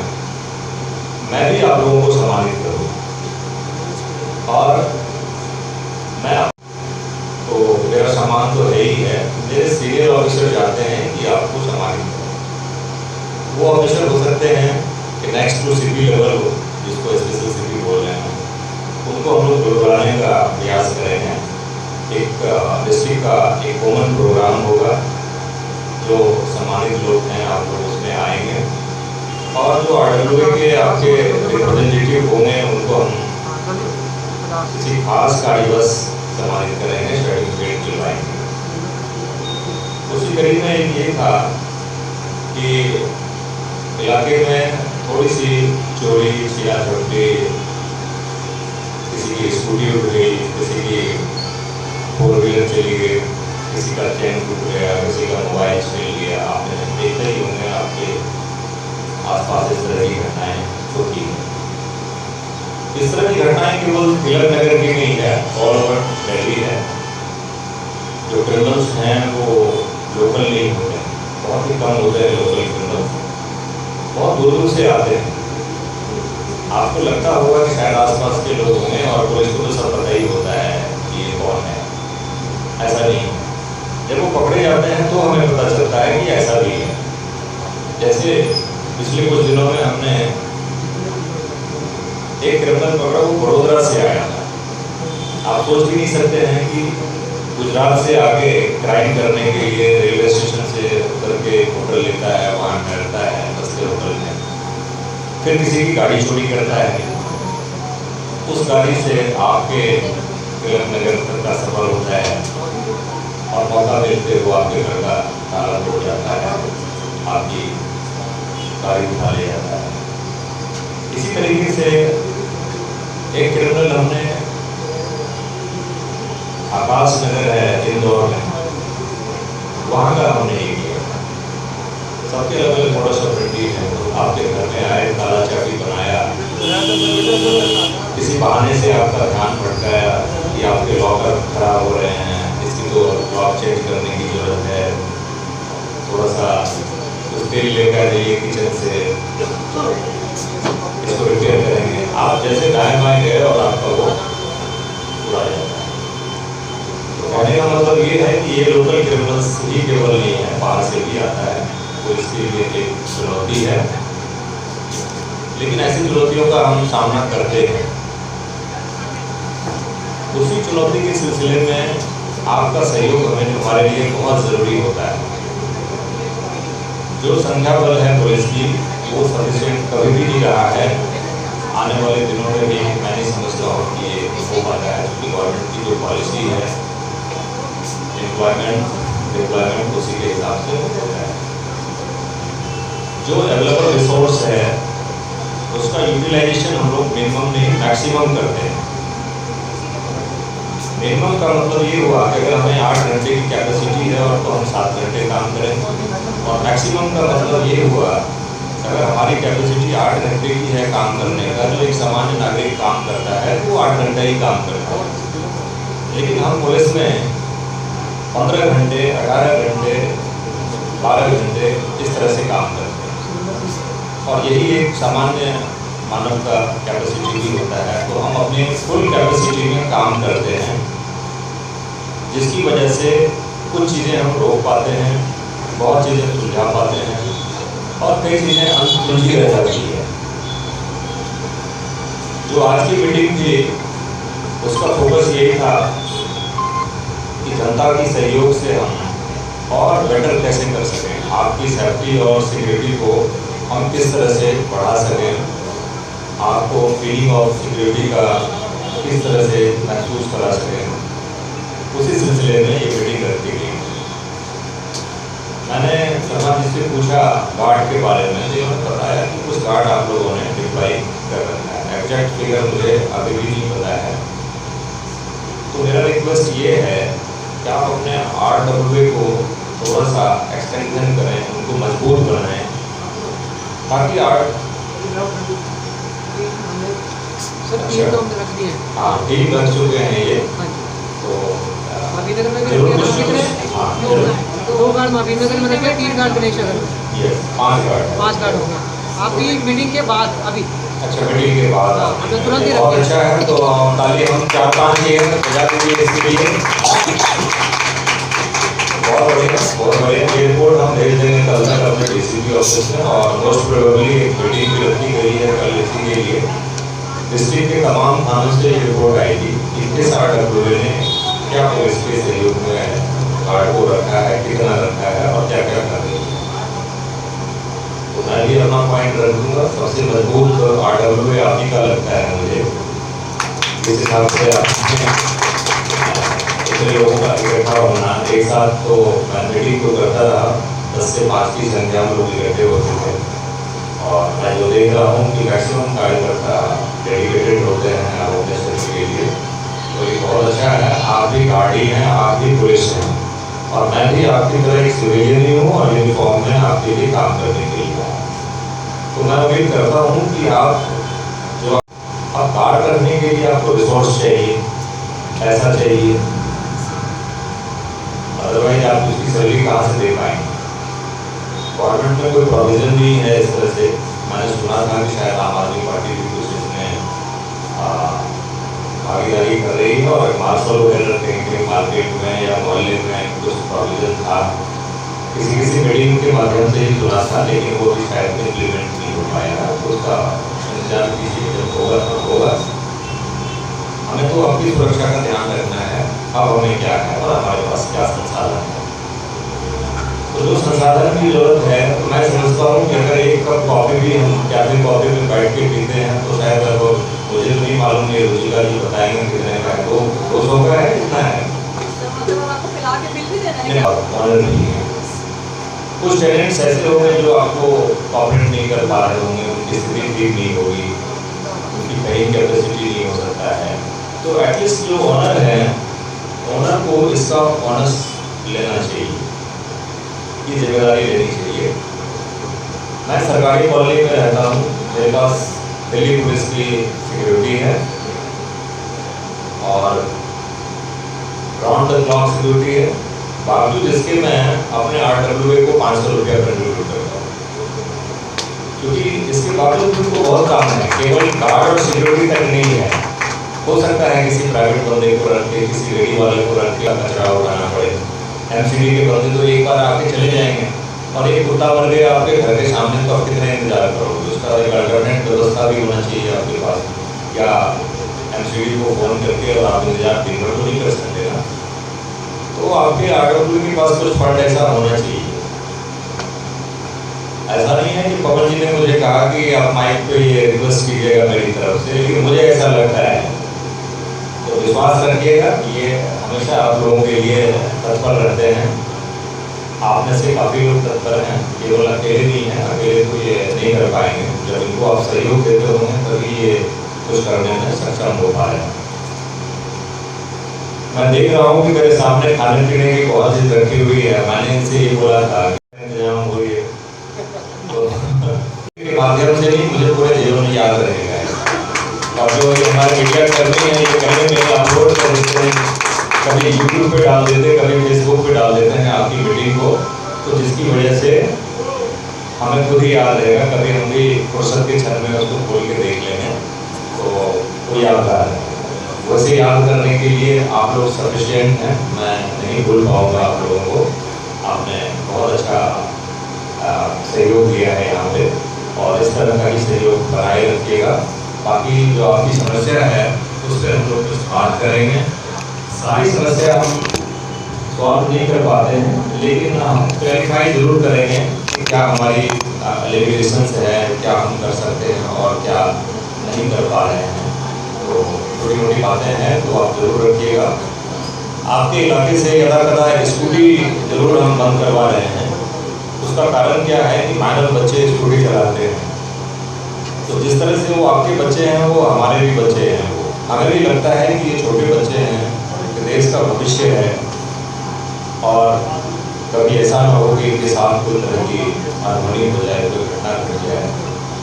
मैं भी आप लोगों को सम्मानित करूँ और मैं तो मेरा सम्मान तो है ही है, मेरे सीनियर ऑफिसर चाहते हैं कि आपको सम्मानित करें। वो ऑफिसर हो सकते हैं कि नेक्स्ट टू CP लेवल हो, जिसको स्पेशल CP बोल रहे हैं, उनको हम लोग बुलाने का प्रयास करेंगे। एक डिस्ट्रिक्ट का एक कॉमन प्रोग्राम होगा, जो सम्मानित लोग हैं आप लोग उसमें आएंगे और जो RWA के आपके रिप्रेजेंटेटिव होंगे उनको हम किसी खास कार्यवश सम्मानित करेंगे, सर्टिफिकेट दिलवाएंगे। उसी कड़ी में ये था कि इलाके में थोड़ी सी चोरी छिया झपटी, किसी की स्कूटी उठ गई, किसी की 4 व्हीलर चली गई, किसी का चैन टूट गया, किसी का मोबाइल छीन लिया, आपने देखते ही होंगे आपके आसपास इस तरह की घटनाएं होती हैं। इस तरह की घटनाएं केवल तिलकनगर की नहीं है, ऑल ओवर दिल्ली है। जो क्रिमिनल्स हैं वो लोकल नहीं होते, बहुत ही कम होते हैं लोकल क्रिमिनल्स, बहुत दूर दूर से आते हैं। आपको लगता होगा कि शायद आसपास के लोग होंगे और पुलिस को तो सब पता ही होता है कि ये कौन है, ऐसा नहीं है। जब वो पकड़े जाते हैं तो हमें पता चलता है कि ऐसा भी है। जैसे पिछले कुछ दिनों में हमने एक क्रिमिनल पकड़ा, वो वडोदरा से आया था। आप सोच भी नहीं सकते हैं कि गुजरात से आके क्राइम करने के लिए रेलवे स्टेशन से उतर के होटल लेता है, वहाँ ठहरता है सस्ते होटल में, फिर किसी की गाड़ी चोरी करता है, उस गाड़ी से आपके तिलक नगर तक का सफर होता है और मौका मिलते हुए आपके घर का ताला तोड़ जाता है, आपकी गाड़ी उठा लिया जाता है। इसी तरीके से एक क्रिमिनल हमने आकाश नगर है इंदौर में, वहाँ का हमने ये किया। सबके अलग अलग मॉडस ऑपरेंडी है। आपके घर में आए, ताला चाबी बनाया, किसी बहाने से आपका ध्यान भटकाया कि आपके लॉकर खराब हो रहे हैं, इसकी तो लॉक चेंज करने की जरूरत है, थोड़ा सा कुछ तेल लेकर जाइए किचन से, इसको रिपेयर करेंगे। आप जैसे दाएं बाएं गए और आपका वो उड़ा जाता है। तो कहने का मतलब ये है कि ये लोकल क्रिमिनल्स ही केवल नहीं है, बाहर से भी आता है, तो इसके लिए एक चुनौती है। लेकिन ऐसी चुनौतियों का हम सामना करते हैं। उसी चुनौती के सिलसिले में आपका सहयोग हमें हमारे लिए बहुत ज़रूरी होता है। जो संख्या बल है पुलिस की, वो सफिशिएंट कभी भी नहीं रहा है। आने वाले दिनों में भी मैं नहीं समझता हूँ कि ये हो पाता है, क्योंकि गवर्नमेंट की जो पॉलिसी है एम्प्लॉयमेंट डिप्लॉयमेंट उसी के हिसाब से होता है। जो अवेलेबल रिसोर्स है उसका यूटिलाइजेशन हम लोग मिनिमम नहीं मैक्सिमम करते हैं। मिनिमम का मतलब ये हुआ कि अगर हमें 8 घंटे की कैपेसिटी है और तो हम 7 घंटे काम करें, और मैक्सिमम का मतलब ये हुआ अगर हमारी कैपेसिटी 8 घंटे की है काम करने का, जो एक सामान्य नागरिक काम करता है वो 8 घंटे ही काम करता है। लेकिन हम पुलिस में 15 घंटे, 18 घंटे, 12 घंटे इस तरह से काम करते हैं, और यही एक सामान्य मानव का कैपेसिटी भी होता है। तो हम अपने फुल कैपेसिटी में काम करते हैं, जिसकी वजह से कुछ चीज़ें हम रोक पाते हैं, बहुत चीज़ें सुलझा पाते हैं, और कई चीज़ें अनसुलझी रह जाती है। जो आज की मीटिंग थी उसका फोकस यही था कि जनता की सहयोग से हम और बेटर कैसे कर सकें, आपकी सेफ्टी और सिक्योरिटी को हम किस तरह से बढ़ा सकें, आपको फीलिंग ऑफ सिक्योरिटी का किस तरह से महसूस करा सकें। उसी सिलसिले में ये मीटिंग रखी गई। मैंने शर्मा जी से पूछा गार्ड के बारे में, तो उन्होंने बताया कि कुछ गार्ड आप लोगों ने डिप्लॉय कर रखा है। एग्जैक्ट फिगर मुझे अभी भी नहीं पता है। तो मेरा रिक्वेस्ट ये है कि आप अपने RWA को थोड़ा सा एक्सटेंशन करें, उनको मजबूत बनाएं, ताकि हाँ टीम रख चुके हैं ये। तो जरूर कुछ ना कुछ, हाँ जरूर 2 गार्ड माफीनगर में रखे, 3 गार्ड गणेश नगर में, ये 5 गार्ड है। 5 गार्ड हो गया आपकी मीटिंग के बाद अभी। अच्छा, मीटिंग के बाद आप तो तुरंत ही बहुत रखिए। अच्छा है। तो ताली हम 4-5 चेयर बजा दीजिए इसके लिए। बहुत बढ़िया, बहुत बढ़िया। ये रिपोर्ट हम भेज देंगे कल तक अपने DCP ऑफिस में, और मोस्ट प्रोबेबली एक मीटिंग भी रखी गई है कल इसी के लिए। डिस्ट्रिक्ट के तमाम थानों से ये रिपोर्ट आएगी कि किस RWA ने क्या पुलिस के सहयोग में गार्ड को रखा है, कितना रखा है और क्या क्या कर रही है। तो मैं भी अपना पॉइंट रख दूंगा। सबसे मजबूत RWA आप ही का लगता है मुझे, जिस हिसाब से आप इतने लोगों का इकट्ठा होना एक साथ। तो मैं मीटिंग को करता रहा, 10 से 5 की संख्या में लोग इकट्ठे होते थे, और मैं जो देख रहा हूँ कि मैक्सिमम कार्यकर्ता डेडिकेटेड होते हैं अपने क्षेत्र के लिए। तो ये बहुत अच्छा है। आप भी गार्डी हैं, आप भी पुलिस हैं, और मैं भी आपकी तरह एक सिविलियन ही हूँ और यूनिफॉर्म में आपके लिए काम करने के लिए हूँ। तो मैं उम्मीद करता हूँ कि आप जो आप कार्य करने के लिए आपको रिसोर्स चाहिए, पैसा चाहिए, अदरवाइज आप उसकी सैलरी कहाँ से दे पाएंगे। गवर्नमेंट में कोई प्रोविज़न नहीं है इस तरह से। मैंने सुना था कि शायद आम आदमी पार्टी भी कुछ इसमें भागीदारी कर रही है, और मार्शल वगैरह कहीं मार्केट में या मोहल्ले में कुछ प्रोविज़न था। किसी मीटिंग के माध्यम से ही सुना था, लेकिन वो भी शायद इम्प्लीमेंट नहीं हो पाया। उसका इंतजार कीजिए, जब होगा तो होगा। हमें तो अपनी सुरक्षा का ध्यान रखना है। अब हमें क्या है और हमारे पास क्या संसाधन है। तो जो संसाधन की जरूरत है, तो मैं समझता हूँ कि अगर एक कप कॉफ़ी भी हम कैफे कॉफ़ी में बैठ के पीते हैं तो शायद अब मुझे तो नहीं मालूम, ये रुचिका जी बताएंगे कितने का है। तो 200 का है, कितना है? ऑनर नहीं है। कुछ टेनेंट्स ऐसे होंगे जो आपको कॉपरेट नहीं कर पा रहे होंगे, उनकी स्थिति ठीक नहीं होगी, उनकी पेइंग कैपेसिटी नहीं हो सकता है, तो एटलीस्ट जो ऑनर है, ऑनर को इसका ऑनर्स लेना चाहिए, ये जिम्मेदारी लेनी चाहिए। मैं सरकारी कॉलोनी में रहता हूँ, मेरे पास दिल्ली पुलिस की सिक्योरिटी है और राउंड द क्लॉक सिक्योरिटी है, बावजूद इसके मैं अपने RWA को 500 रुपया कंट्रीब्यूट करता हूँ, क्योंकि इसके बावजूद उनको बहुत काम है, केवल गार्ड और सिक्योरिटी तक नहीं है। हो सकता है किसी प्राइवेट बंदे को रख के, किसी रेडी वाले को रख के कचरा उठाना पड़े। MCD के बंदे तो एक बार आके चले जाएंगे, और एक कुत्ता मर गया आपके घर के सामने, तो आप कितना इंतजार करोगे? उसका एक अल्टरनेट व्यवस्था भी होना चाहिए आपके पास, या MCD को फ़ोन करके और आप इंतजार दिन भर तो नहीं कर सकते ना। तो आपके RWA के पास कुछ फंड ऐसा होना चाहिए। ऐसा नहीं है कि पवन जी ने मुझे कहा कि आप माइक पे ये रिक्वेस्ट कीजिएगा मेरी तरफ से, लेकिन मुझे ऐसा लगता है, तो विश्वास रखिएगा कि ये हमेशा आप लोगों के लिए तत्पर रहते हैं। आप में से काफ़ी लोग तत्पर हैं, केवल अकेले नहीं हैं, अकेले तो ये नहीं कर पाएंगे। जब इनको आप सहयोग देते होंगे तभी ये कुछ करने में सक्षम हो पा रहे हैं। मैं देख रहा हूँ कि मेरे सामने खाने पीने की बहुत चीज़ रखी हुई है, मैंने इनसे ये बोला था इंतजाम हो ये, तो के माध्यम से नहीं, मुझे पूरे जीवन में याद रहेगा। और जो ये हमारे मीडिया कर्मी हैं, ये कहने में अपलोड कर देते हैं, कभी YouTube पे डाल देते हैं, कभी Facebook पे डाल देते हैं आपकी मीटिंग को, तो जिसकी वजह से हमें खुद ही याद रहेगा, कभी हम भी फुर्सत के क्षण में उसको खोल के देख लेंगे तो वो यादगार है। वैसे याद करने के लिए आप लोग सफिशिएंट हैं, मैं नहीं भूल पाऊँगा आप लोगों को। आपने बहुत अच्छा सहयोग दिया है यहाँ पे, और इस तरह का ही सहयोग बनाए रखिएगा। बाकी जो आपकी समस्या है उस पर हम लोग कुछ बात करेंगे। सारी समस्या हम सॉल्व नहीं कर पाते हैं, लेकिन हम क्लैरिफाई जरूर करेंगे कि क्या हमारी लिमिटेशंस है, क्या हम कर सकते हैं और क्या नहीं कर पा रहे हैं। तो छोटी मोटी बातें हैं तो आप जरूर रखिएगा। आपके इलाके से यदा कदा स्कूटी जरूर हम बंद करवा रहे हैं। उसका कारण क्या है कि माइनर बच्चे स्कूटी चलाते हैं, तो जिस तरह से वो आपके बच्चे हैं वो हमारे भी बच्चे हैं। हमें भी लगता है कि ये छोटे बच्चे हैं, देश का भविष्य है, और कभी ऐसा ना हो कि इनके साथ कोई तरह की अनहोनी हो जाए, कोई घटना घट जाए,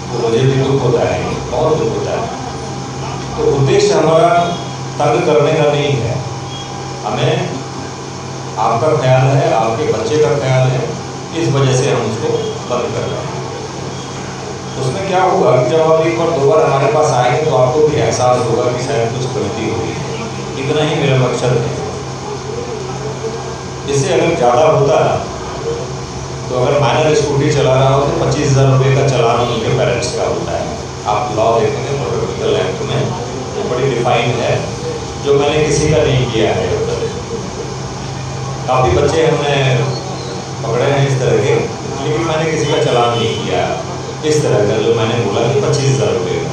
तो मुझे भी दुख होता है, बहुत दुख होता है। तो उद्देश्य हमारा तंग करने का नहीं है, हमें आपका ख्याल है, आपके बच्चे का ख्याल है, इस वजह से हम उसको बंद कर रहे हैं। उसमें क्या होगा कि जब आप एक बार दो बार हमारे पास आएंगे तो आपको भी एहसास होगा कि शायद कुछ गलती हुई है। इतना ही मेरा मकसद है। इससे अगर ज़्यादा होता तो अगर माइनर स्कूटी चला रहा हो तो 25,000 रुपये का चालान उनके पेरेंट्स का होता है। आप लॉ देखेंगे मोटर व्हीकल एक्ट में, वो बड़ी डिफाइन है, जो मैंने किसी का नहीं किया है। काफ़ी बच्चे हमने पकड़े हैं इस तरह के, लेकिन मैंने किसी का चालान नहीं किया इस तरह का, जो मैंने बोला कि 25,000 रुपये का।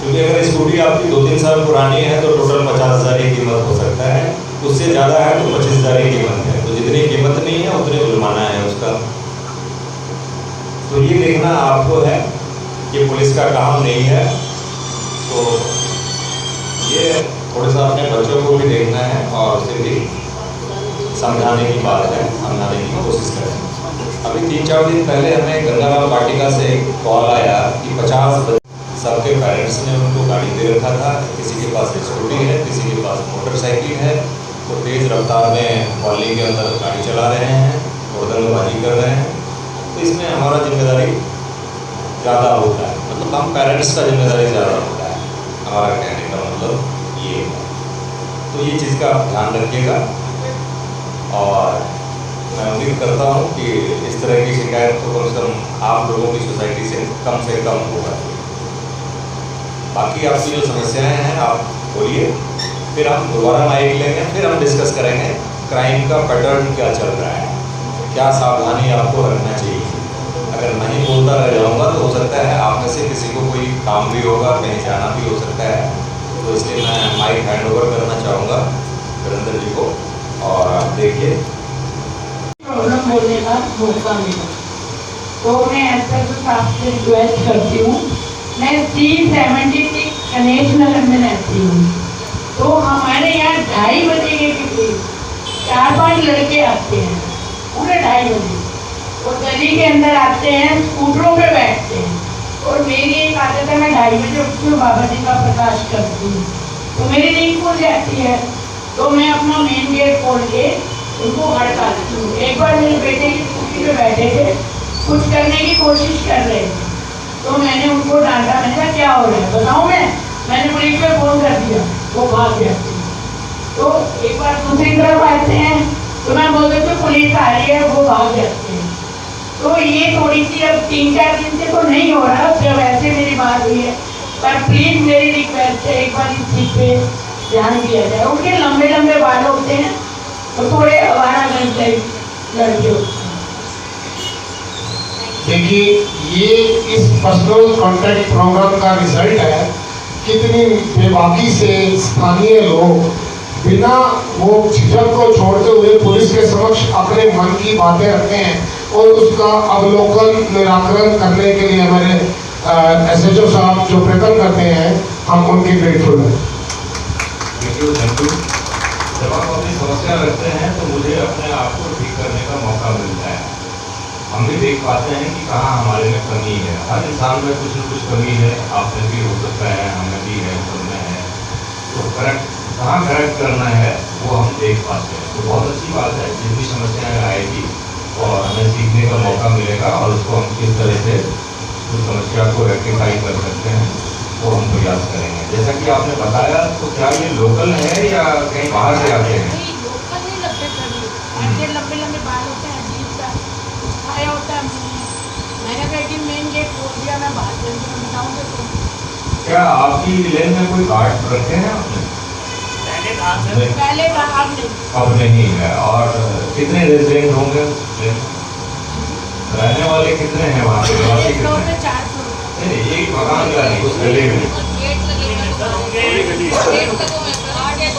क्योंकि अगर स्कूटी आपकी 2-3 साल पुरानी है तो टोटल 50,000 की कीमत हो सकता है, उससे ज़्यादा है तो 25,000 की कीमत है। तो जितनी कीमत नहीं है उतने जुर्माना है उसका। तो ये देखना आपको है, ये पुलिस का काम नहीं है। तो ये थोड़ा सा अपने बच्चों को भी देखना है और उसे भी समझाने की बात है, समझाने की कोशिश करें। अभी 3-4 दिन पहले हमें गंगाराम वाटिका से एक कॉल आया कि 50 सबके पेरेंट्स ने उनको गाड़ी दे रखा था, किसी के पास स्कूटी है, किसी के पास मोटरसाइकिल है, तो तेज़ रफ्तार में कॉलोनी के अंदर गाड़ी चला रहे हैं, हुड़दंगबाजी कर रहे हैं। तो इसमें हमारा जिम्मेदारी ज़्यादा होता है, मतलब हम पेरेंट्स का जिम्मेदारी ज़्यादा होता है, हमारा कहने का मतलब ये है। तो ये चीज़ का आप ध्यान रखिएगा, और मैं उम्मीद करता हूँ कि इस तरह की शिकायत तो कम से कम आप लोगों की सोसाइटी से कम होगा। बाकी आपकी जो समस्याएं हैं आप बोलिए, फिर हम दोबारा माइक लेंगे, फिर हम डिस्कस करेंगे क्राइम का पैटर्न क्या चल रहा है, क्या सावधानी आपको रखना चाहिए। अगर नहीं बोलता रह जाऊँगा तो हो सकता है आप में से किसी को कोई काम भी होगा, कहीं जाना भी हो सकता है, तो इसलिए मैं माइक हैंड ओवर करना चाहूँगा वीरेंद्र जी को। और आप देखिए प्रॉब्लम बोलने का मौका मिला, तो मैं ऐसा कुछ आपसे रिक्वेस्ट करती हूँ। मैं C76 गणेश नगर में रहती हूँ, तो हमारे यहाँ 2:30 बजे के करीब 4-5 लड़के आते हैं, पूरे 2:30 बजे, और गली के अंदर आते हैं, स्कूटरों पे बैठते हैं। और मेरी एक आदत है, मैं 2:30 बजे उठती हूँ, बाबा जी का प्रकाश करती हूँ, तो मेरी नींद खुल जाती है, तो मैं अपना मेन गेट खोल के उनको हड़काती हूँ। एक बार मेरे बेटे की स्कूटी पे बैठे थे, कुछ करने की कोशिश कर रहे थे, तो मैंने उनको डांटा। मैंने कहा क्या हो रहा है बताओ। मैंने पुलिस में फोन कर दिया, वो भाग गया। तो एक बार दूसरी तरफ आते हैं, तो मैं बोल देती हूँ पुलिस आ रही है, वो भाग जाते हैं। तो ये थोड़ी सी अब 3-4 दिन से तो नहीं हो रहा, जब ऐसे मेरी बात हुई है, पर प्लीज मेरी रिक्वेस्ट है एक बार इस चीज पे ध्यान दिया जाए। उनके लंबे लंबे बाल होते हैं, तो थोड़े आवारा घंटे लड़के होते हैं। देखिए ये इस पर्सनल कॉन्टैक्ट प्रोग्राम का रिजल्ट है। कितनी बेबाकी से स्थानीय लोग बिना वो झिझक को छोड़ते हुए पुलिस के समक्ष अपने मन की बातें रखते हैं और उसका अवलोकन निराकरण करने के लिए हमारे SHO साहब जो प्रयत्न करते हैं, हम उनके ग्रेटफुल हैं। Thank you. जब आप अपनी समस्या रखते हैं तो मुझे अपने आप को ठीक करने का मौका मिलता है। हम भी देख पाते हैं कि कहाँ हमारे में कमी है। हर इंसान में कुछ न कुछ कमी है, आप में भी हो सकता है, हमें भी है, सबमें है। तो कहाँ करेक्ट करना है वो हम देख पाते हैं। तो बहुत अच्छी बात है, जितनी समस्याएं आएगी और हमें सीखने का मौका मिलेगा और उसको हम किस तरह से उस समस्या को रेक्टिफाई कर सकते हैं वो हम प्रयास करेंगे। जैसा कि आपने बताया, तो क्या ये लोकल है या कहीं बाहर से आते हैं? लोकल नहीं लगते कभी, ऐसे लंबे लंबे बाल होते हैं, अजीब सा छाया होता है मुंह में। मैंने कहा कि मेन गेट खोल दिया, मैं बाहर चलती हूँ, बताऊँ तो क्या आपकी लेन में कोई गार्ड रखे हैं आपने? पहले का अब नहीं। अब नहीं है। और कितने रेजिडेंट होंगे लेन? रहने वाले कितने हैं वहाँ पे? निवासी एक फ्लोर कितने पे हैं? 4 फ्लोर। नहीं, एक मकान का नहीं, उस गली में। गेट लगे हुए हैं, गेट लगे हुए हैं, गेट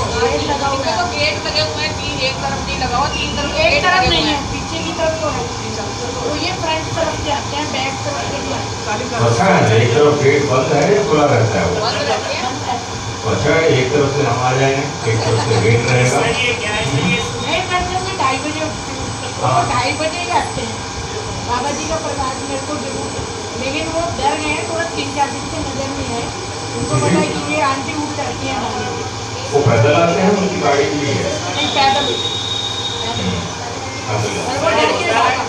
लगा हुआ है। तो गेट लगे हुए हैं, 3 एक तरफ नहीं लगा हुआ, 3 तरफ एक गेट तरफ लगे नहीं हुए है, हैं। पीछे की तरफ तो है। तो ये फ्रंट तरफ से आते हैं, बैक तरफ से भी आते अच्छा है, एक तरफ गेट बंद है या खुला रहता है वो? बंद रहते हैं। हैं। अच्छा है, एक तरफ से हम आ जाएंगे, एक तरफ से गेट रहेगा। नहीं, मैं जब 2:30 बजे उठती हूँ, तो 2:30 बजे ही आते हैं। बाबा जी का प्रसाद मेरे को जरूर, लेकिन वो डर गए हैं, थोड़ा 3-4 दिन से नजर नहीं है। उनको पता है कि ये आंटी उठ जाती है हमारी। वो पैदल आते हैं, उनकी गाड़ी भी है? नहीं, पैदल। और वो डर के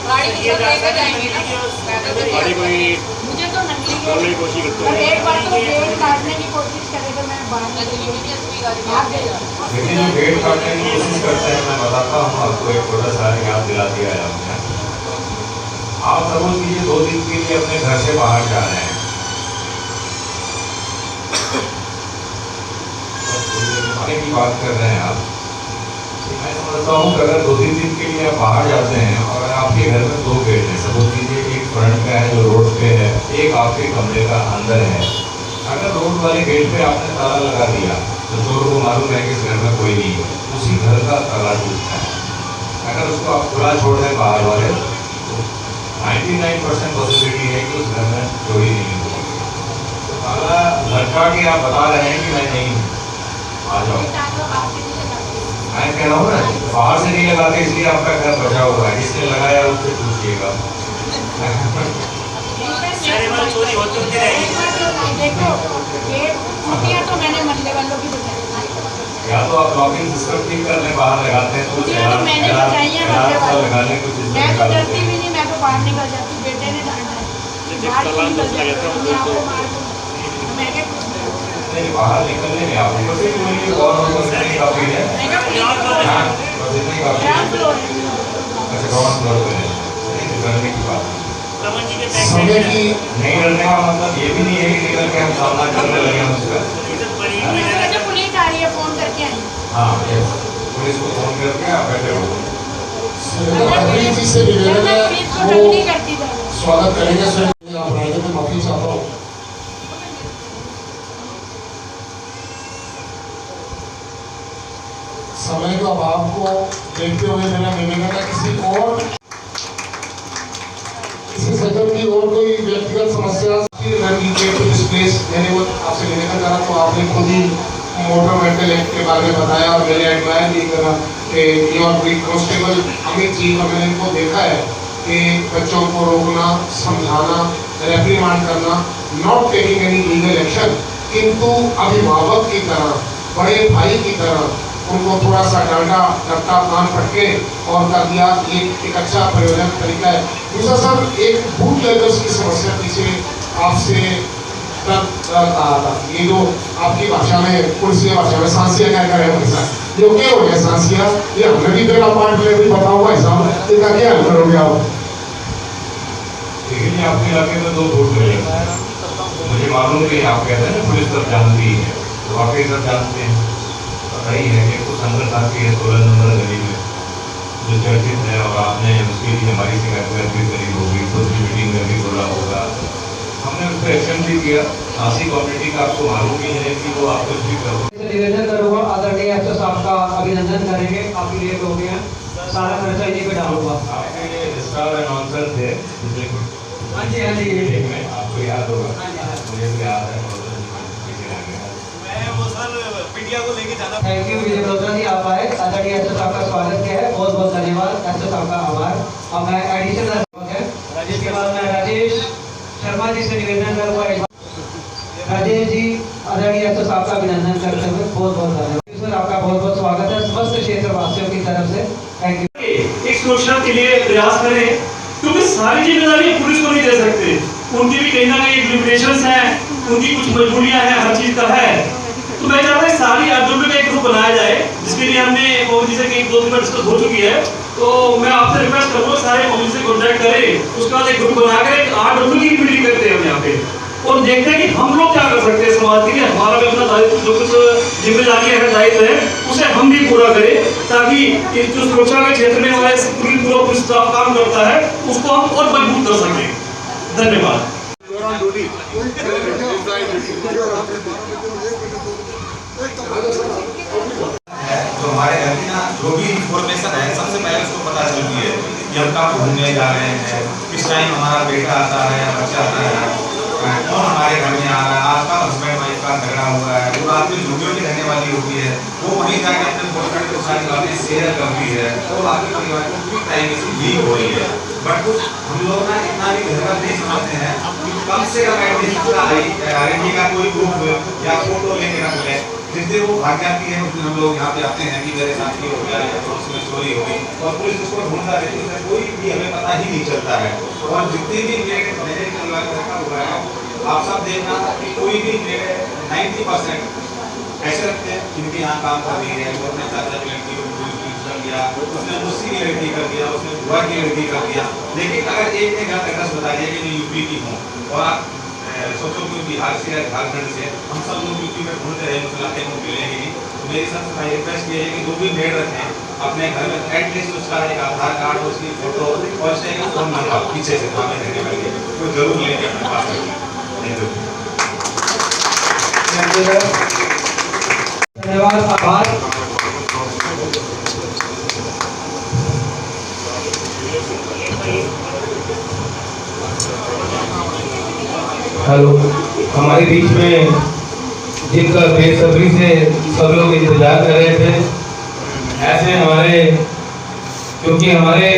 गाड़ी की सब लेकर जाएंगे ना, पैदल तो नहीं। मुझे तो नकली और एक बार तो गेट काटने की कोशिश करे तो मैं बाहर नकली भी नहीं, असली गाड़ी भाग गया। लेकिन जो गेट काटने की कोशिश करते हैं, मैं बताता हूँ आपको, एक छोटा सा याद दिला दिया है आपने। आप सपोज कीजिए 2 दिन के लिए अपने घर से बाहर जा रहे हैं, आने की बात कर रहे हैं आप। मैं समझता हूँ कि अगर 2-3 दिन के लिए आप बाहर जाते हैं और अगर आपके घर में 2 गेट हैं, सपोज कीजिए एक फ्रंट का है जो रोड पे है, एक आपके कमरे का अंदर है। अगर रोड वाले गेट पे आपने ताला लगा दिया तो चोर को मालूम है कि इस घर में कोई नहीं है, उसी घर का ताला टूटता है। अगर उसको आप खुला छोड़ दें बाहर वाले, तो 99% पॉसिबिलिटी है कि उस घर में चोरी नहीं होगी। तो ताला लटका के आप बता रहे हैं कि मैं नहीं हूँ, आ जाओ। मैं कह रहा हूँ ना, बाहर से नहीं लगाते इसलिए आपका घर बचा हुआ है, जिसने लगाया उससे पूछिएगा। देखो, गेट छुट्टियाँ तो मैंने मल्ले वालों की बचाई। या तो आप लॉकिंग सिस्टम ठीक कर लें, बाहर लगाते हैं कुछ छुट्टियाँ तो मैंने बचाई हैं मल्ले वालों। लगा लें कुछ। मैं तो डरती भी नहीं, मैं तो बाहर निकल जाती। बेटे ने डांटा है, बाहर क्यों निकल जाती है, मैं आपको मार दूँ। मैं क्या कुछ नहीं, बाहर निकलने में आपको बस एक मिनट और काफी है। हाँ, बस इतना ही काफी है। अच्छा, ग्राउंड फ्लोर पे है, डरने की बात समय की नहीं। डरने का मतलब ये भी नहीं है कि निकल के हम सामना करने लगे हैं उसका। पुलिस आ रही है, फोन करके आई। हाँ, यस, पुलिस को फोन करके आप बैठे हो। अग्रणी जी से निवेदन है, पुलिस को तंग नहीं करती। वो स्वागत करेंगे। सर, आप राइट में माफी चाहता हूँ। समय के अभाव को देखते हुए मेरा निवेदन है किसी सज्जन की और कोई व्यक्तिगत समस्या मैंने वो आपसे निवेदन करा तो आपने खुद ही मोटर व्हीकल एक्ट के बारे में बताया और मैंने एडमायर भी करा कि योर कांस्टेबल अमित जी और मैंने इनको देखा है कि बच्चों को रोकना, समझाना, रेप्रीमांड करना, not taking any legal action, किंतु अभिभावक की तरह, बड़े भाई की तरह उनको थोड़ा सा डांटा, रट्टा, कान फटके और कर दिया। ये एक अच्छा प्रयोजन तरीका है। दूसरा सर, एक बूथ लेवल्स की समस्या पीछे आपसे कहा था, ये जो आपकी भाषा में, पुलिस भाषा में सांसिया क्या करे हमेशा जो क्या हो गया सांसिया, ये हमने भी पहला पार्ट में भी पता होगा हिसाब, इसका क्या हल करोगे आप? लेकिन आपके इलाके में 2 वोट मिले, मुझे मालूम कि आप कहते हैं ना पुलिस सब जानती है, तो वाकई सब जानते हैं। पता ही है कि कुछ अंदर साथ की 16 नंबर गली में जो चर्चित है और आपने उसके लिए हमारी शिकायत भी करी होगी, खुद भी मीटिंग में भी बोला होगा, हमने उस पर एक्शन भी किया। खासी कम्युनिटी का आपको मालूम ही है कि वो आप कुछ भी करो। निवेदन करूँगा, आदरणीय एसओ साहब का अभिनंदन करेंगे, काफी लेट हो गया, सारा खर्चा इन्हीं पे डालूंगा। आपके लिए स्टार अनाउंसर थे पिछले हाँ जी में, आपको याद होगा, मुझे भी याद है। थैंक यू विजय मल्होत्रा जी, आप आए, आदरणीय एसओ साहब का स्वागत किया है, बहुत बहुत धन्यवाद, एसओ साहब का आभार। अब मैं एडिशनल जिसके बाद मैं राजेश शर्मा जी से निवेदन करूँगा। राजेश जी, आदरणीय एसओ साहब का अभिनंदन करते हुए बहुत बहुत धन्यवाद सर, आपका बहुत बहुत स्वागत है समस्त क्षेत्र वासियों की तरफ से, थैंक यू। एक सुरक्षा के लिए प्रयास करें, क्योंकि सारी जिम्मेदारी पुलिस को नहीं दे सकते, उनकी भी कहीं ना कहीं लिमिटेशंस हैं, उनकी कुछ मजबूरियां हैं, हर चीज का है। तो मैं चाहता हूँ सारी आंदोलन का एक ग्रुप बनाया जाए, जिसके लिए हमने मोदी जी से 1-2 मिनट डिस्कस हो चुकी है, तो मैं आपसे रिक्वेस्ट करूँगा सारे मोदी से कॉन्टैक्ट करें, उसके बाद एक ग्रुप बनाकर एक 8 की मीटिंग करते हैं हम यहाँ पे और देखते हैं कि हम लोग क्या कर सकते हैं समाज के लिए। हमारा भी अपना दायित्व, जो कुछ जिम्मेदारी है, दायित्व है, उसे हम भी पूरा करें, ताकि जो सुरक्षा के क्षेत्र में हमारे पूरा पुलिस स्टाफ काम करता है उसको हम और मजबूत कर सकें। धन्यवाद। तो हमारे घर की ना जो भी इंफॉर्मेशन है सबसे पहले उसको पता चलती है कि हम कहाँ घूमने जा रहे हैं, किस टाइम हमारा बेटा आता है, बच्चा आता है, कौन हमारे घर में आ रहा है, आज का हस्बैंड वाइफ का झगड़ा हुआ है, वो रात में वीडियो भी रहने वाली होती है, वो वहीं जाके अपने बॉयफ्रेंड को सारी बातें शेयर करती है, तो आपके परिवार को पूरी प्राइवेसी लीक हो रही है। बट हम लोग ना इतना भी गहरा नहीं समझते हैं कि कम से कम एटलीस्ट आईडेंटिटी का कोई प्रूफ या फोटो लेके रख ले, जिससे वो भाग जाती है। उसमें हम लोग यहाँ पे आते हैं कि मेरे साथ ये हो गया या तो उसमें चोरी हो गई और पुलिस उसको ढूंढता रहती है, कोई भी हमें पता ही नहीं चलता है। और जितनी भी मेरे परिवार में रखा हुआ है, आप सब देखना कि कोई भी मेरे 90% ऐसे रखते हैं जिनके यहाँ काम कर रही है, वो अपने चाचा की लड़की को कर दिया, उसने मुझसे की लड़की कर दिया, उसने बुआ की लड़की कर दिया। लेकिन अगर एक ने गलत एड्रेस बता दिया कि मैं यूपी की हूँ और आप सोचो कि बिहार से या झारखंड से, हम सब लोग यूपी में ढूंढते रहे, मुसलाते को मिलेंगे नहीं। तो मेरी सबसे रिक्वेस्ट ये है कि जो भी मेड रखें अपने घर में एटलीस्ट उसका एक आधार कार्ड, उसकी फोटो और उसका एक फोन नंबर पीछे से थामे रहने वाली वो जरूर लेंगे अपने पास। धन्यवाद, आभार। हेलो, हमारे बीच में जिनका बेसब्री से सब लोग इंतजार कर रहे थे, ऐसे हमारे, क्योंकि हमारे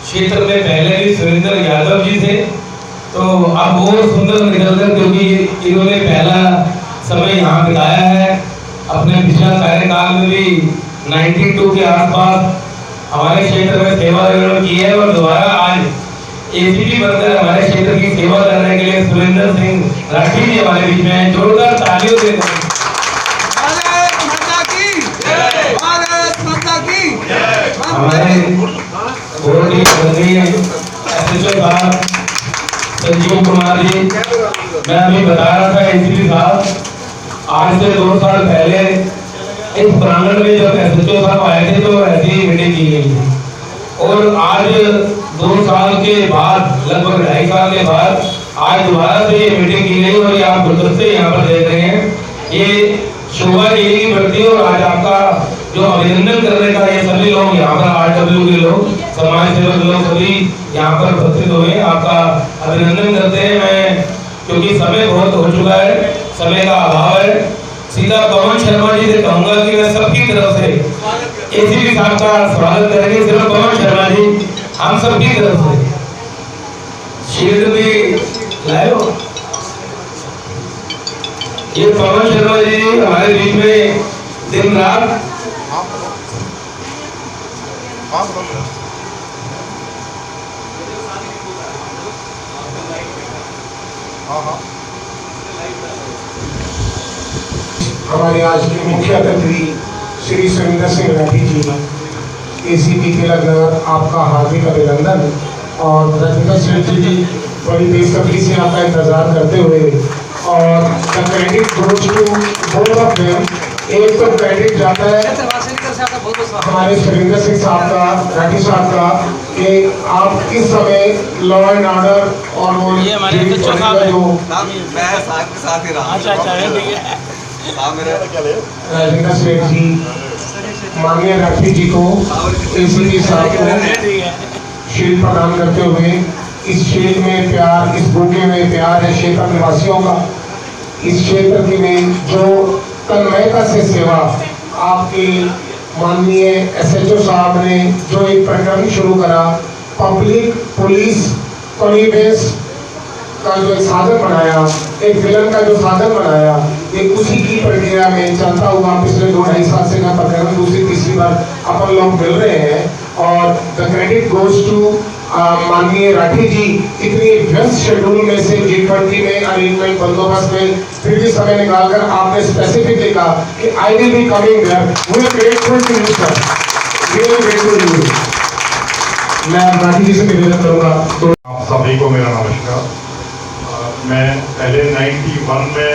क्षेत्र में पहले भी सुरेंद्र यादव जी थे, तो अब और सुंदर निकलकर, क्योंकि इन्होंने पहला समय यहाँ बिताया है, अपने पिछला कार्यकाल में भी 92 के आसपास हमारे क्षेत्र में सेवा की है और दोबारा आज एसीपी बनकर हमारे क्षेत्र की सेवा करने के लिए सुरेंद्र सिंह राठी जी हमारे बीच में हैं। जोरदार तालियों से हमारे संजीव कुमार जी, मैं अभी बता रहा था एसीपी साहब, आज से 2 साल पहले इस प्रांगण में जब एसएचओ साहब आए थे तो ऐसी ही मीटिंग की गई थी और आज 2 साल के बाद, लगभग 2.5 साल के बाद आज दोबारा से ये मीटिंग की गई और ये आप गुलदस्ते यहाँ पर देख रहे हैं, ये शोभा देवी की बढ़ती है और आज आपका जो अभिनंदन करने का ये सभी लोग यहाँ पर RW के लोग, समाज सेवक लोग सभी यहाँ पर उपस्थित हुए, आपका अभिनंदन करते हैं। मैं क्योंकि समय बहुत हो चुका है, समय का अभाव है, सीधा पवन शर्मा जी से कहूंगा कि मैं सबकी तरफ से एसीपी साहब का स्वागत करेंगे। सिर्फ पवन शर्मा जी हम सबकी तरफ से शील्ड भी लाए हो। ये पवन शर्मा जी हमारे बीच में दिन रात हमारे आज के मुख्य अतिथि श्री सुरेंद्र सिंह राठी जी, ACP तिलक नगर, आपका हार्दिक अभिनंदन। और रजनीकांत सेठ जी बड़ी बेसब्री से आपका इंतजार करते हुए, और the credit goes to both of them. एक तो क्रेडिट जाता है हमारे सुरेंद्र सिंह साहब का, राठी साहब का, कि आप इस समय लॉ एंड ऑर्डर और वो राजेंद्र सेठ जी, माननीय राठी जी को, ACP साहब को शील्ड प्रदान करते हुए, इस शील्ड में प्यार, इस बूके में प्यार है क्षेत्र निवासियों का। इस क्षेत्र की में जो तन्मयता से सेवा आपके माननीय SHO साहब ने जो एक प्रकरण शुरू करा, पब्लिक पुलिस कॉन्विवेंस का जो एक साधन बनाया, एक विलन का जो साधन बनाया, ये उसी की प्रक्रिया में चलता हुआ पिछले 2-2.5 साल से का प्रकरण दूसरी तीसरी बार अपन लोग मिल रहे हैं। और द क्रेडिट गोज टू माननीय राठी जी, इतनी व्यस्त शेड्यूल में से G20 में अरेंजमेंट बंदोबस्त में फिर भी समय निकालकर आपने स्पेसिफिकली कहा कि I will be coming there. We are grateful to you sir, really grateful to you. मैं राठी जी से निवेदन करूंगा। आप सभी को मेरा नमस्कार। मैं पहले 91 में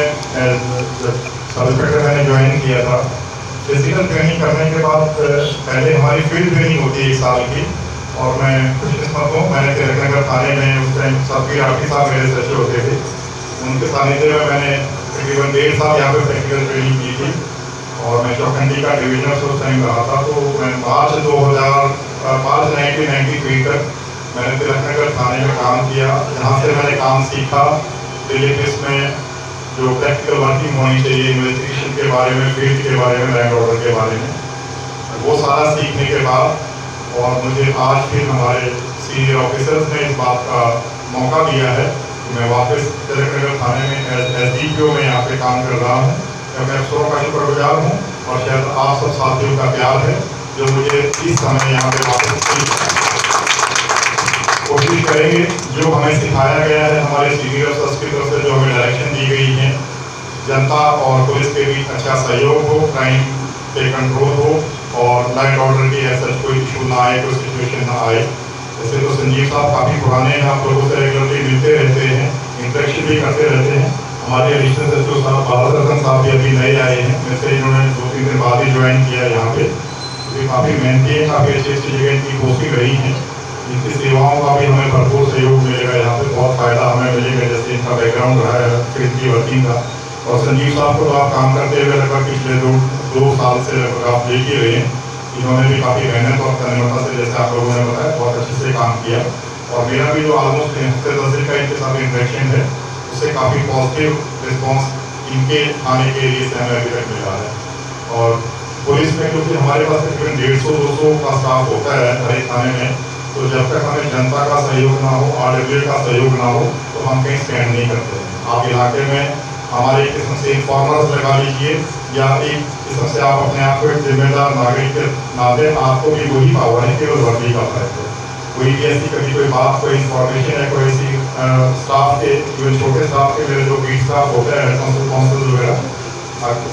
सब इंस्पेक्टर मैंने ज्वाइन किया था। फिजिकल ट्रेनिंग करने के बाद पहले हमारी फील्ड ट्रेनिंग होती है 1 साल की, और मैं खुशकिस्मत हूँ, मैंने तिलकनगर थाने में उस टाइम सबकी राठी साहब मेरे SHO होते थे, उनके सानिध्य में मैंने तकरीबन 1.5 साल यहाँ पे प्रैक्टिकल ट्रेनिंग की थी। और मैं चौखंडी का डिवीजनर उस टाइम रहा था। तो मैं मार्च 1993 तक मैंने तिलकनगर थाने में काम किया, जहाँ से मैंने काम सीखा डेली बेस में जो प्रैक्टिकल वर्किंग होनी चाहिए इन्वेस्टिगेशन के बारे में, फील्ड के बारे में, लैंड ऑर्डर के बारे में, वो सारा सीखने के बाद और मुझे आज फिर हमारे सीनियर ऑफिसर्स ने इस बात का मौका दिया है कि मैं वापस तिलकनगर थाने में SDPO में यहाँ पे काम कर रहा हूँ। मैं अफसरों का शुक्रगुजार हूँ और शायद आप सब साथियों का प्यार है जो मुझे इस समय यहाँ पे वापस कोशिश करेंगे। जो हमें सिखाया गया है हमारे सीनियर अफसर्स की तरफ से, जो हमें डायरेक्शन दी गई है, जनता और पुलिस के बीच अच्छा सहयोग हो, क्राइम पे कंट्रोल हो और लैंड ऑर्डर की ऐसा कोई इशू ना आए, कोई सिचुएशन ना आए। जैसे तो संजीव साहब काफ़ी पुराने हैं, आप लोगों से रेगुलरली मिलते रहते हैं, इंटरेक्शन भी करते रहते हैं। हमारे एडिशनल SHO साहब बाबर रतन साहब भी अभी नए आए हैं, वैसे इन्होंने 2-3 दिन बाद ही ज्वाइन किया यहाँ पे। तो काफ़ी मेहनती है, काफ़ी अच्छी अच्छी जगह इनकी पोस्टिंग रही हैं, इनकी सेवाओं का भी हमें भरपूर सहयोग मिलेगा यहाँ पे, बहुत फ़ायदा हमें मिलेगा जैसे इनका बैकग्राउंड रहा है फील्ड की वर्किंग का। और संजीव साहब को तो आप काम करते हुए लगभग पिछले 2 साल से लगभग आप देख ही रहे हैं, इन्होंने भी काफ़ी मेहनत और तन्मयता से, जैसे आप लोगों ने बताया, बहुत अच्छे से काम किया। और मेरा भी जो ऑलमोस्ट हफ्ते 10 दिन का इनके साथ इंटरेक्शन है, उससे काफ़ी पॉजिटिव रिस्पॉन्स इनके थाने के लिए से हमें अभी तक मिला है। और पुलिस में क्योंकि हमारे पास तकरीबन 150-200 का स्टाफ होता है हर एक थाने में, तो जब तक हमें जनता का सहयोग ना हो, RWA का सहयोग ना हो, तो हम कहीं स्टैंड नहीं करते। आप इलाके में हमारे एक किस्म से इन्फॉर्मर्स लगा लीजिए या एक किस्म से आप अपने आप को एक जिम्मेदार नागरिक के नाते, आपको भी वही पावर है केवल वर्दी का फर्क है। कोई भी ऐसी कभी कोई बात, कोई इन्फॉर्मेशन है, कोई ऐसी स्टाफ के, जो छोटे स्टाफ के मेरे जो बीट स्टाफ होता है, काउंसिल वगैरह,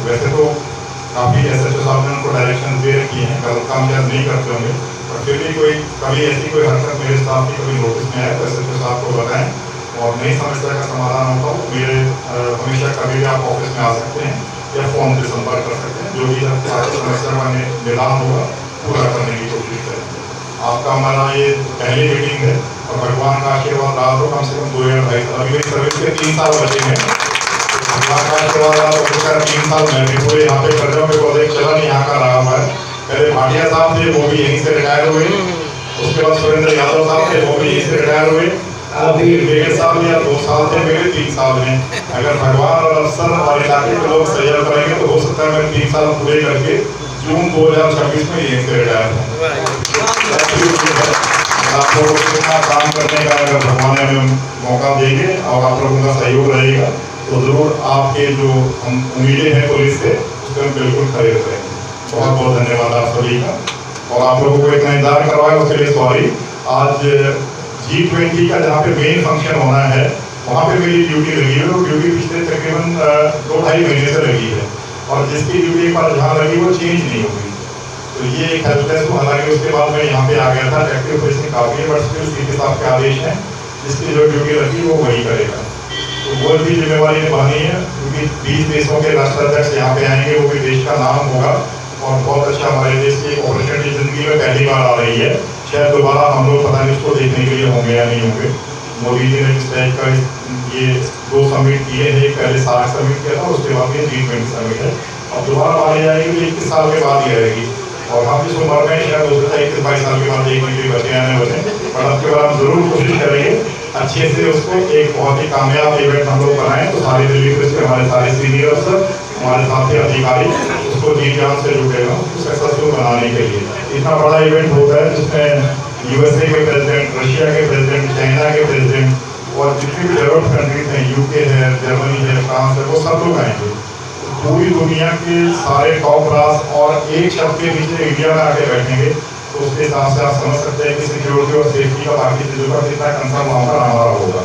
वैसे तो काफ़ी SHO साहब ने उनको डायरेक्शन दे रखी हैं, गलत काम शायद नहीं करते होंगे, और फिर भी कोई कभी ऐसी कोई हरकत मेरे स्टाफ की कभी नोटिस में आए तो SHO साहब को बताएं और नई समस्या का समाधान होता हो मेरे हमेशा कभी भी आप ऑफिस में आ सकते हैं या फ़ोन से संपर्क कर सकते हैं। जो भी समस्या का निदान होगा पूरा करने की कोशिश करेंगे। आपका हमारा ये पहली मीटिंग है और भगवान का आशीर्वाद रहा तो कम से कम 2 या 2.5 साल, अभी मेरी सर्विस के 3 साल बचे हैं, भगवान का आशीर्वाद रहा तो 3 साल मैं भी पूरे यहाँ पे कर रहा हूँ, बिकॉज एक चलन यहाँ का रहा हुआ है पहले भाटिया साहब थे, वो भी यहीं से रिटायर हुए। उसके बाद सुरेंद्र यादव साहब थे, वो भी यहीं से रिटायर हुए। अभी 1.5 साल या 2 साल थे, मेरे 3 साल में। अगर भगवान और अफसर और इलाके के लोग सहयोग करेंगे तो हो सकता है मैं 3 साल पूरे करके जून 2026 में यहीं से रिटायर हूँ। आप लोगों को इतना काम करने का अगर भगवान हमें मौका देंगे और आप लोगों का सहयोग रहेगा तो जरूर आपके जो हम उम्मीदें हैं पुलिस से उसको हम बिल्कुल खड़े उतरेंगे। बहुत बहुत धन्यवाद आप सभी का, और आप लोगों को इतना इंतजार करवाया उसके लिए सॉरी। आज G20 का जहाँ पे मेन फंक्शन होना है वहाँ पे मेरी ड्यूटी लगी है, वो ड्यूटी पिछले तकरीबन 2-2.5 महीने से लगी है, और जिसकी ड्यूटी एक बार जहाँ लगी वो चेंज नहीं होगी। तो ये एक हेल्पलेस हूँ। हालांकि उसके बाद मैं यहाँ पे आ गया था, एक्टिव पोजिशन काफ़ी है, बट स्टिल सीपी साहब के आदेश हैं, जिसकी जो ड्यूटी लगी वो वही करेगा। तो वो भी जिम्मेवारी निभानी है, क्योंकि 20 देशों के राष्ट्राध्यक्ष यहाँ पे आएंगे, वो भी देश का नाम होगा, और बहुत अच्छा हमारे देश की एक अपॉर्चुनिटी जिंदगी में पहली बार आ रही है। शायद दोबारा हम लोग पता नहीं उसको देखने के लिए होंगे या नहीं होंगे। मोदी जी ने इस टाइप का ये 2 समिट किए हैं, एक पहले सार्क समिट किया था, उसके बाद ये G20 समिट है, और दोबारा मानी जाएगी तो 21 साल के बाद ही आएगी। और हम जिस उम्र में शायद हो सकता है 21-22 साल के बाद देखने के लिए बचे या नहीं बचे, पर अब के बाद हम जरूर कोशिश करेंगे अच्छे से उसको एक बहुत ही कामयाब इवेंट हम लोग बनाएं। तो सारी दिल्ली पुलिस के हमारे सारे सीनियर अफसर, हमारे साथी अधिकारी उसको जी जान से जुटेगा उसको सक्सेसफुल बनाने के लिए। इतना बड़ा इवेंट होता है जिसमें USA के प्रेसिडेंट, रशिया के प्रेसिडेंट, चाइना के प्रेसिडेंट और जितनी भी डेवलप्ड कंट्रीज हैं, UK है, जर्मनी है, फ्रांस है, वो सब लोग आएंगे। पूरी दुनिया के सारे टॉप राज और एक शब्द के नीचे इंडिया में आके बैठेंगे, तो उसके हिसाब से आप समझ सकते हैं कि सिक्योरिटी और सेफ्टी का बाकी चीज़ों का कितना कंसर्न वहाँ पर हमारा होगा।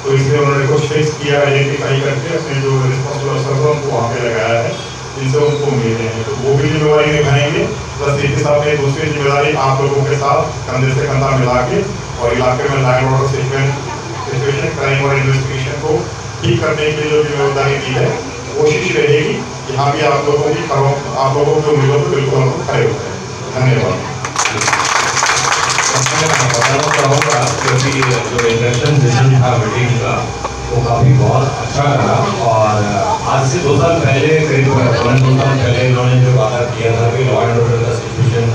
तो इसलिए उन्होंने कुछ फिक्स किया, आइडेंटिफाई करके अपने जो रिस्पॉन्सिबल अफसर उनको वहाँ पे लगाया है, जिनसे उनको उम्मीदें हैं, तो वो भी जिम्मेवारी निभाएंगे। प्लस सीपी साहब ने दूसरी जिम्मेदारी आप लोगों के साथ कंधे से कंधा मिला के और इलाके में लैंड ऑर्डर सिचुएशन, क्राइम और इन्वेस्टिगेशन को ठीक करने की जो जिम्मेदारी दी है, कोशिश रहेगी यहाँ भी आप लोगों की आप लोगों के उम्मीदों पर बिल्कुल हम खड़े होते हैं। धन्यवाद। बताना चाहूँगा क्योंकि जो इंडक्शन सेशन था मीटिंग का वो काफ़ी बहुत अच्छा रहा, और आज से 2 साल पहले करीब 2 साल पहले इन्होंने जो वादा किया था कि लॉ एंड ऑर्डर का सिचुएशन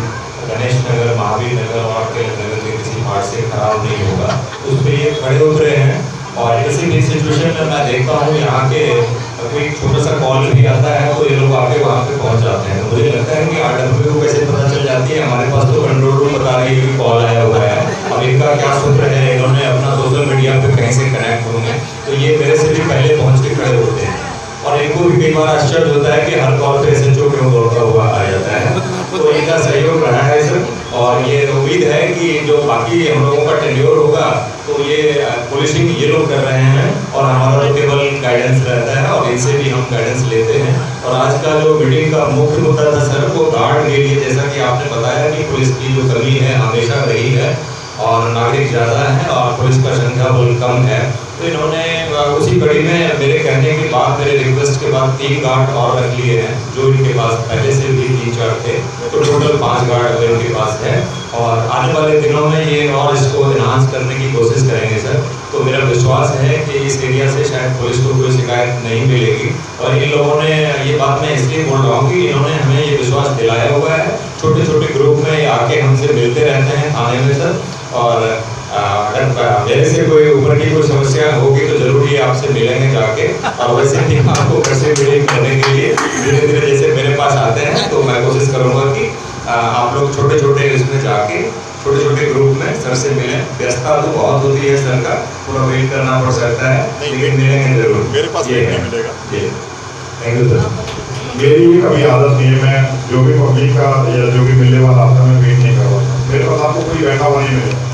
गणेश नगर, महावीर नगर और के नगर के किसी पार्ट से खराब नहीं होगा, उस पर ये खड़े उतरे हैं। और किसी भी सिचुएशन में मैं देखता हूँ यहाँ के कोई छोटा सा कॉल भी आता है तो ये लोग आके वहाँ पे पहुँच जाते हैं। मुझे लगता है कि RW को कैसे पता चल जाती है, हमारे पास तो कंट्रोल रूम बता रही है कि कॉल आया हुआ है, अब इनका क्या सूत्र है, इन्होंने अपना सोशल मीडिया पे कहीं से कनेक्ट होंगे, तो ये मेरे से भी पहले पहुँच के खड़े होते हैं। और इनको भी कई बार आश्चर्य होता है कि हर कॉल पे SHO क्यों दौड़ता हुआ आ जाता है, तो इनका सहयोग रहा है सर। और ये उम्मीद है कि जो बाकी हम लोगों का टेन्योर होगा तो ये पुलिसिंग ये लोग कर रहे हैं, और हमारा तो केवल गाइडेंस रहता है और इनसे भी हम गाइडेंस लेते हैं। और आज का जो मीटिंग का मुख्य मुद्दा था सर वो गार्ड के लिए, जैसा कि आपने बताया कि पुलिस की जो कमी है हमेशा रही है और नागरिक ज़्यादा है और पुलिस का संख्या बहुत कम है, तो इन्होंने उसी कड़ी में मेरे कहने के बाद, मेरे रिक्वेस्ट के बाद 3 गार्ड और रख लिए हैं, जो इनके पास पहले से भी 3-4 थे, तो टोटल 5 गार्ड इनके पास है। और आने वाले दिनों में ये और इसको इन्हांस करने की कोशिश करेंगे सर। तो मेरा विश्वास है कि इस एरिया से शायद पुलिस को कोई शिकायत नहीं मिलेगी। और इन लोगों ने ये बात मैं इसलिए बोल रहा हूँ कि इन्होंने हमें ये विश्वास दिलाया हुआ है, छोटे छोटे ग्रुप में आके हमसे मिलते रहते हैं थाने में सर। और अगर मेरे से कोई ऊपर की कोई समस्या होगी तो जरूर ये आपसे मिलेंगे जाके, और वैसे भी आपको घर से मीटिंग करने के लिए धीरे धीरे जैसे मेरे पास आते हैं तो मैं कोशिश करूँगा कि आप लोग छोटे छोटे इसमें जाके छोटे छोटे ग्रुप में सर से मिलें। व्यस्तता तो बहुत होती है सर का, पूरा वेट करना पड़ सकता है, लेकिन मिलेंगे जरूर। मेरे पास वेट नहीं मिलेगा। Thank you sir. मेरी ये कभी आदत नहीं है, मैं जो भी पब्लिक का या जो भी मिलने वाला आता है मैं वेट नहीं करवाता। मेरे पास आपको कोई बैठा हुआ नहीं मिलेगा,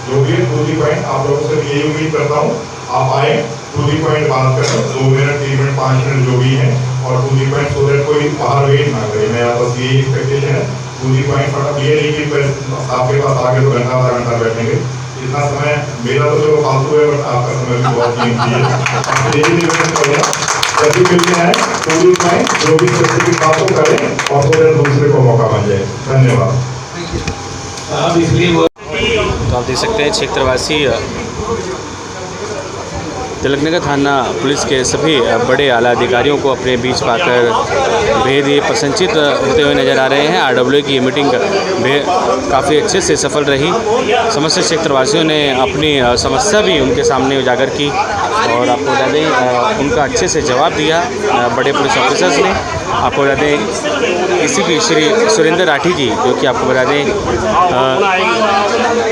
जो भी है टू दी पॉइंट। आप लोगों से यही उम्मीद करता हूँ आप आए, टू दी पॉइंट बात करें, 2 मिनट 3 मिनट 5 मिनट जो भी है, और to the point, so that कोई बाहर वेट ना करे। मेरा बस यही एक्सपेक्टेशन है, टू दी पॉइंट। फटाफट ये नहीं कि आपके पास आगे तो घंटा आधा घंटा बैठेंगे, इतना समय मेरा तो चलो फालतू है, बट आपका समय भी बहुत कीमती है। यही निवेदन करूँगा, जब भी मिलते हैं टू दी पॉइंट, जो भी स्पेसिफिक बातों करें और सो दैट दूसरे को मौका बन जाए। धन्यवाद। इसलिए तो आप देख सकते हैं क्षेत्रवासी तिलकनगर थाना पुलिस के सभी बड़े आला अधिकारियों को अपने बीच पाकर बेहद ही प्रसन्नचित होते हुए नजर आ रहे हैं। आरडब्ल्यू की ये मीटिंग काफ़ी अच्छे से सफल रही। समस्त क्षेत्रवासियों ने अपनी समस्या भी उनके सामने उजागर की और आपको बता दें उनका अच्छे से जवाब दिया बड़े पुलिस ऑफिसर्स ने। आपको बता दें इसी की श्री सुरेंद्र राठी जी, जो कि आपको बता दें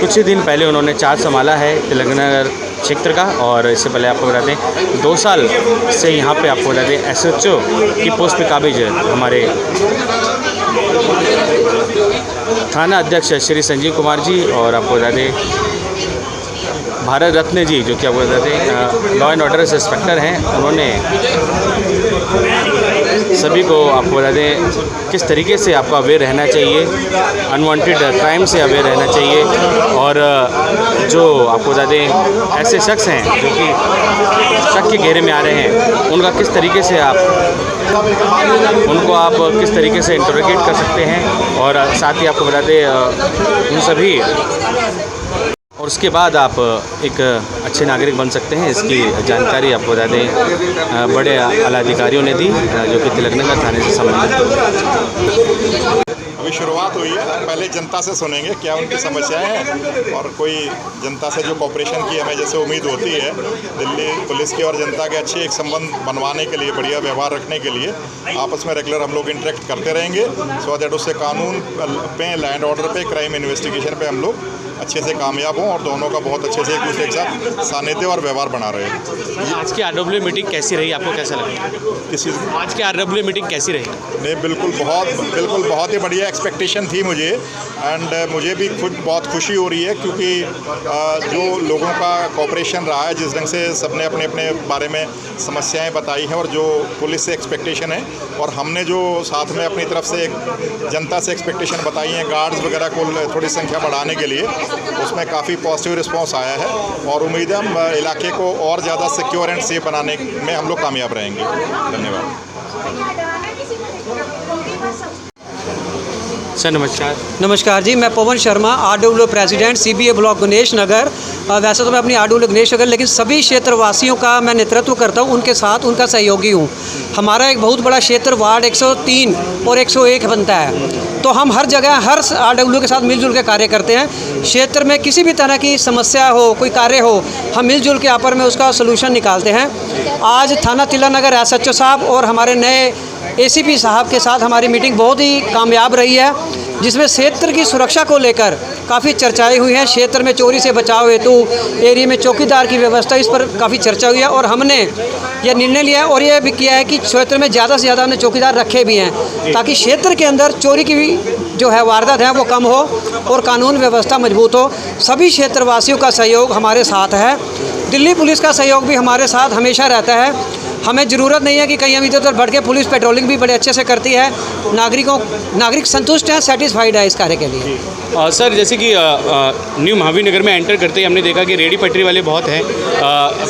कुछ ही दिन पहले उन्होंने चार्ज संभाला है तिलकनगर क्षेत्र का, और इससे पहले आपको बता दें 2 साल से यहाँ पे आपको बता दें SHO की पोस्ट पे काबिज हमारे थाना अध्यक्ष श्री संजीव कुमार जी, और आपको बता दें भारत रत्न जी, जो कि आपको बता दें लॉ एंड ऑर्डर इंस्पेक्टर हैं। उन्होंने सभी को आपको बता दें किस तरीके से आपको अवेयर रहना चाहिए, अनवांटेड क्राइम से अवेयर रहना चाहिए, और जो आपको बता दें ऐसे शख्स हैं जो कि शक के घेरे में आ रहे हैं, उनका किस तरीके से उनको आप किस तरीके से इंटरोगेट कर सकते हैं, और साथ ही आपको बता दें उन सभी, और उसके बाद आप एक अच्छे नागरिक बन सकते हैं। इसकी जानकारी आपको बता दें बड़े आला अधिकारियों ने दी, जो कि तिलकनगर थाने से संबंधित। अभी शुरुआत हुई है, पहले जनता से सुनेंगे क्या उनकी समस्याएं हैं, और कोई जनता से जो कॉपरेशन की हमें जैसे उम्मीद होती है दिल्ली पुलिस की और जनता के अच्छे एक संबंध बनवाने के लिए, बढ़िया व्यवहार रखने के लिए आपस में रेगुलर हम लोग इंटरेक्ट करते रहेंगे, सो दैट उससे कानून पे, लैंड ऑर्डर पे, क्राइम इन्वेस्टिगेशन पे हम लोग अच्छे से कामयाब हों और दोनों का बहुत अच्छे से एक दूसरे के साथ सानिध्य और व्यवहार बना रहे हैं। आज की आरडब्ल्यू मीटिंग कैसी रही, आपको कैसा लगा? किस चीज़? आज की आरडब्ल्यू मीटिंग कैसी रही? नहीं, बिल्कुल बहुत ही बढ़िया एक्सपेक्टेशन थी मुझे, एंड मुझे भी खुद बहुत खुशी हो रही है, क्योंकि जो लोगों का कॉपरेशन रहा है, जिस ढंग से सबने अपने अपने बारे में समस्याएं बताई हैं, और जो पुलिस से एक्सपेक्टेशन है, और हमने जो साथ में अपनी तरफ से जनता से एक्सपेक्टेशन बताई हैं गार्ड्स वगैरह को थोड़ी संख्या बढ़ाने के लिए, उसमें काफ़ी पॉजिटिव रिस्पांस आया है, और उम्मीद है हम इलाके को और ज़्यादा सिक्योर एंड सेफ बनाने में हम लोग कामयाब रहेंगे। धन्यवाद सर। नमस्कार जी, मैं Pawan Sharma, RW president, CBA block Ganesh Nagar. वैसे तो मैं अपनी आरडब्ल्यू गणेश नगर, लेकिन सभी क्षेत्रवासियों का मैं नेतृत्व करता हूं, उनके साथ उनका सहयोगी हूं। हमारा एक बहुत बड़ा क्षेत्र वार्ड 103 और 101 बनता है, तो हम हर जगह हर आरडब्ल्यू के साथ मिलजुल के कार्य करते हैं। क्षेत्र में किसी भी तरह की समस्या हो, कोई कार्य हो, हम मिलजुल के आपस में उसका सलूशन निकालते हैं। आज थाना तिलकनगर SHO साहब और हमारे नए ACP साहब के साथ हमारी मीटिंग बहुत ही कामयाब रही है, जिसमें क्षेत्र की सुरक्षा को लेकर काफ़ी चर्चाएं हुई हैं। क्षेत्र में चोरी से बचाव हेतु एरिया में चौकीदार की व्यवस्था, इस पर काफ़ी चर्चा हुई है, और हमने यह निर्णय लिया है और यह भी किया है कि क्षेत्र में ज़्यादा से ज़्यादा हमने चौकीदार रखे भी हैं, ताकि क्षेत्र के अंदर चोरी की भी जो है वारदात है वो कम हो और कानून व्यवस्था मजबूत हो। सभी क्षेत्रवासियों का सहयोग हमारे साथ है, दिल्ली पुलिस का सहयोग भी हमारे साथ हमेशा रहता है। हमें ज़रूरत नहीं है कि कहीं हम इधर उधर बढ़ के, पुलिस पेट्रोलिंग भी बड़े अच्छे से करती है। नागरिक संतुष्ट हैं, सेटिस्फाइड है इस कार्य के लिए। सर, जैसे कि न्यू महावीर नगर में एंटर करते ही हमने देखा कि रेडी पटरी वाले बहुत हैं,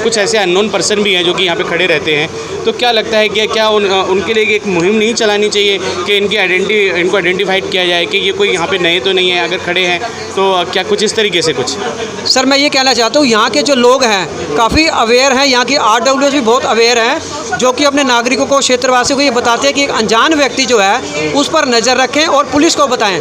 कुछ ऐसे अननोन पर्सन भी हैं जो कि यहाँ पे खड़े रहते हैं, तो क्या लगता है कि क्या उनके लिए एक मुहिम नहीं चलानी चाहिए कि इनको आइडेंटिफाइड किया जाए कि ये कोई यहाँ पे नए तो नहीं है, अगर खड़े हैं तो क्या कुछ इस तरीके से कुछ? सर, मैं ये कहना चाहता हूँ, यहाँ के जो लोग हैं काफ़ी अवेयर हैं, यहाँ की आरडब्ल्यूएस भी बहुत अवेयर हैं, जो कि अपने नागरिकों को, क्षेत्रवासियों को ये बताते हैं कि एक अनजान व्यक्ति जो है उस पर नज़र रखें और पुलिस को बताएं।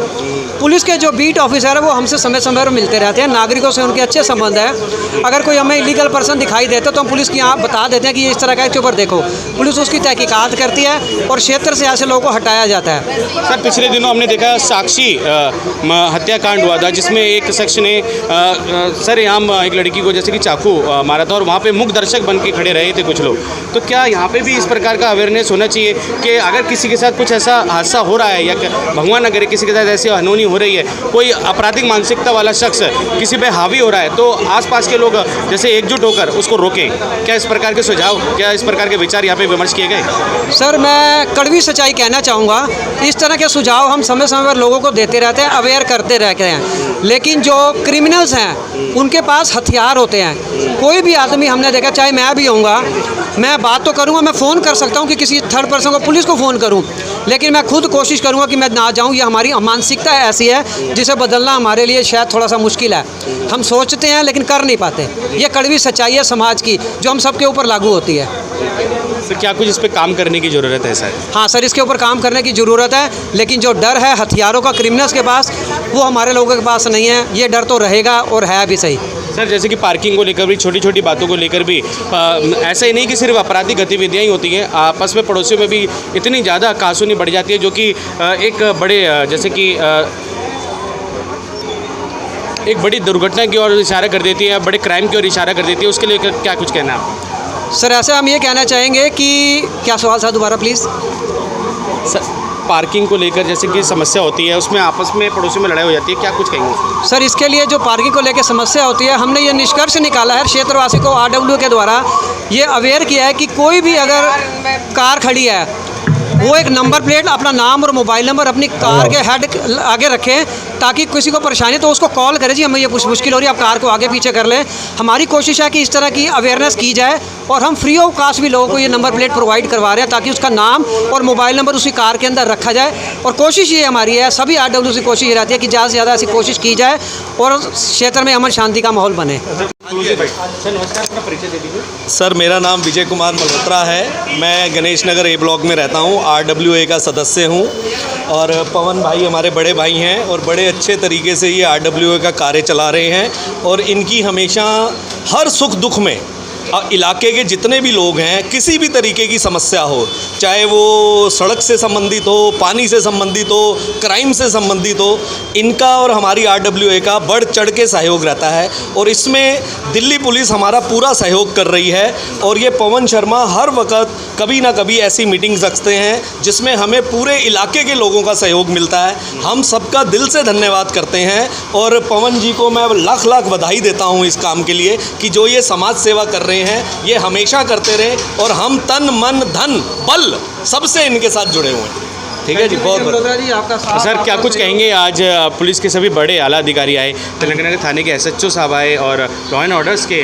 पुलिस के जो बीट ऑफिसर है वो हमसे समय समय पर मिलते रहते हैं, नागरिकों से उनके अच्छे संबंध है। अगर कोई हमें इलीगल पर्सन दिखाई देता तो हम पुलिस की यहाँ बता देते हैं कि ये इस तरह का इसके ऊपर देखो, पुलिस उसकी तहकीकात करती है और क्षेत्र से ऐसे लोगों को हटाया जाता है। सर, पिछले दिनों हमने देखा साक्षी हत्याकांड हुआ था, जिसमें एक शख्स ने सरेआम एक लड़की को जैसे कि चाकू मारा था, और वहाँ पे मुख्य दर्शक बन के खड़े रहे थे कुछ लोग। तो क्या यहाँ पे भी इस प्रकार का अवेयरनेस होना चाहिए कि अगर किसी के साथ कुछ ऐसा हादसा हो रहा है, या भगवान न करे किसी के साथ ऐसी अनहोनी हो रही है, कोई आपराधिक मानसिकता वाला शख्स किसी पे हावी हो रहा है, तो आसपास के लोग जैसे एकजुट होकर उसको रोकें? क्या इस प्रकार के सुझाव, क्या इस प्रकार के विचार यहाँ पे विमर्श किए गए? सर, मैं कड़वी सच्चाई कहना चाहूँगा, इस तरह के सुझाव हम समय समय पर लोगों को देते रहते हैं, अवेयर करते रहते हैं, लेकिन जो क्रिमिनल्स हैं उनके पास हथियार होते हैं। कोई भी आदमी हमने देखा, चाहे मैं भी होऊंगा, मैं बात तो करूँगा चाहूँगा मैं फ़ोन कर सकता हूँ कि किसी थर्ड पर्सन को, पुलिस को फ़ोन करूँ, लेकिन मैं खुद कोशिश करूँगा कि मैं ना जाऊँ। ये हमारी मानसिकता ऐसी है जिसे बदलना हमारे लिए शायद थोड़ा सा मुश्किल है। हम सोचते हैं लेकिन कर नहीं पाते। ये कड़वी सच्चाई है समाज की जो हम सबके ऊपर लागू होती है। सर क्या कुछ इस पे काम करने की ज़रूरत है सर? हाँ सर, इसके ऊपर काम करने की ज़रूरत है, लेकिन जो डर है हथियारों का क्रिमिनल्स के पास, वो हमारे लोगों के पास नहीं है। ये डर तो रहेगा और है भी सही। सर जैसे कि पार्किंग को लेकर भी, छोटी छोटी बातों को लेकर भी ऐसा ही नहीं कि सिर्फ आपराधिक गतिविधियाँ ही होती हैं, आपस में पड़ोसियों में भी इतनी ज़्यादा कासूनी बढ़ जाती है जो कि एक बड़े जैसे कि एक बड़ी दुर्घटना की ओर इशारा कर देती है, बड़े क्राइम की ओर इशारा कर देती है। उसके लिए क्या कुछ कहना है आपको? सर ऐसा हम ये कहना चाहेंगे कि क्या सवाल था दोबारा प्लीज़? सर पार्किंग को लेकर जैसे कि समस्या होती है, उसमें आपस में पड़ोसियों में लड़ाई हो जाती है, क्या कुछ कहेंगे? सर इसके लिए जो पार्किंग को लेकर समस्या होती है, हमने ये निष्कर्ष निकाला है क्षेत्रवासी को RW के द्वारा ये अवेयर किया है कि कोई भी अगर कार खड़ी है, वो एक नंबर प्लेट, अपना नाम और मोबाइल नंबर अपनी कार के हेड आगे रखें, ताकि किसी को परेशानी तो उसको कॉल करें, जी हमें ये कुछ मुश्किल हो रही है, आप कार को आगे पीछे कर लें। हमारी कोशिश है कि इस तरह की अवेयरनेस की जाए और हम फ्री ऑफ कास्ट भी लोगों को ये नंबर प्लेट प्रोवाइड करवा रहे हैं, ताकि उसका नाम और मोबाइल नंबर उसी कार के अंदर रखा जाए। और कोशिश ये हमारी है, सभी RW की कोशिश ये रहती है कि ज़्यादा से ज़्यादा ऐसी कोशिश की जाए और क्षेत्र में अमन शांति का माहौल बने। सर नमस्कार, अपना परिचय दे दीजिए। सर मेरा नाम विजय कुमार मल्होत्रा है। मैं गणेश नगर A ब्लॉक में रहता हूँ, RWA का सदस्य हूँ। और पवन भाई हमारे बड़े भाई हैं और बड़े अच्छे तरीके से ये RWA का कार्य चला रहे हैं। और इनकी हमेशा हर सुख दुख में इलाके के जितने भी लोग हैं, किसी भी तरीके की समस्या हो, चाहे वो सड़क से संबंधित हो, पानी से संबंधित हो, क्राइम से संबंधित हो, इनका और हमारी RWA का बढ़ चढ़ के सहयोग रहता है। और इसमें दिल्ली पुलिस हमारा पूरा सहयोग कर रही है। और ये पवन शर्मा हर वक्त कभी ना कभी ऐसी मीटिंग्स रखते हैं जिसमें हमें पूरे इलाके के लोगों का सहयोग मिलता है। हम सबका दिल से धन्यवाद करते हैं और पवन जी को मैं लाख लाख बधाई देता हूँ इस काम के लिए कि जो ये समाज सेवा कर रहे हैं, ये हमेशा करते रहे। और हम तन मन धन बल सबसे इनके साथ जुड़े हुए हैं। ठीक है जी, बहुत बहुत जी आपका साथ। सर क्या कुछ कहेंगे? आज पुलिस के सभी बड़े आला अधिकारी आए, तेलंगाना थाने के SHO साहब आए और लॉ एंड ऑर्डर्स के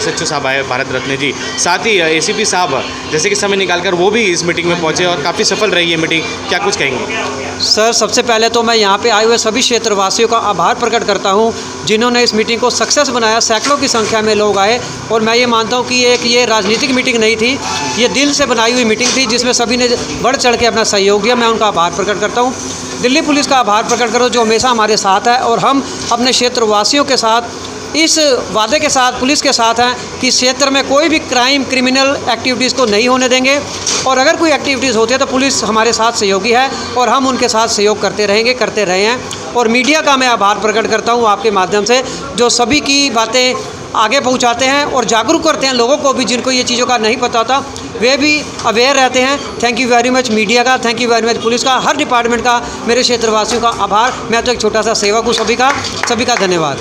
SHO साहब आए, भारत रत्न जी, साथ ही ACP साहब जैसे कि समय निकालकर वो भी इस मीटिंग में पहुंचे और काफ़ी सफल रही है मीटिंग। क्या कुछ कहेंगे? सर सबसे पहले तो मैं यहाँ पे आए हुए सभी क्षेत्रवासियों का आभार प्रकट करता हूँ जिन्होंने इस मीटिंग को सक्सेस बनाया। सैकड़ों की संख्या में लोग आए और मैं ये मानता हूँ कि ये राजनीतिक मीटिंग नहीं थी, ये दिल से बनाई हुई मीटिंग थी जिसमें सभी ने बढ़ चढ़ के अपना सहयोग दिया। मैं उनका आभार प्रकट करता हूँ। दिल्ली पुलिस का आभार प्रकट करो जो हमेशा हमारे साथ है और हम अपने क्षेत्रवासियों के साथ इस वादे के साथ पुलिस के साथ हैं कि क्षेत्र में कोई भी क्रिमिनल एक्टिविटीज़ को नहीं होने देंगे। और अगर कोई एक्टिविटीज़ होती है तो पुलिस हमारे साथ सहयोगी है और हम उनके साथ सहयोग करते रहेंगे, करते रहे हैं। और मीडिया का मैं आभार प्रकट करता हूँ आपके माध्यम से, जो सभी की बातें आगे पहुँचाते हैं और जागरूक करते हैं लोगों को भी, जिनको ये चीज़ों का नहीं पता था वे भी अवेयर रहते हैं। Thank you very much media का, thank you very much police का, हर डिपार्टमेंट का, मेरे क्षेत्रवासियों का आभार। मैं तो एक छोटा सा सेवक हूँ, सभी का धन्यवाद।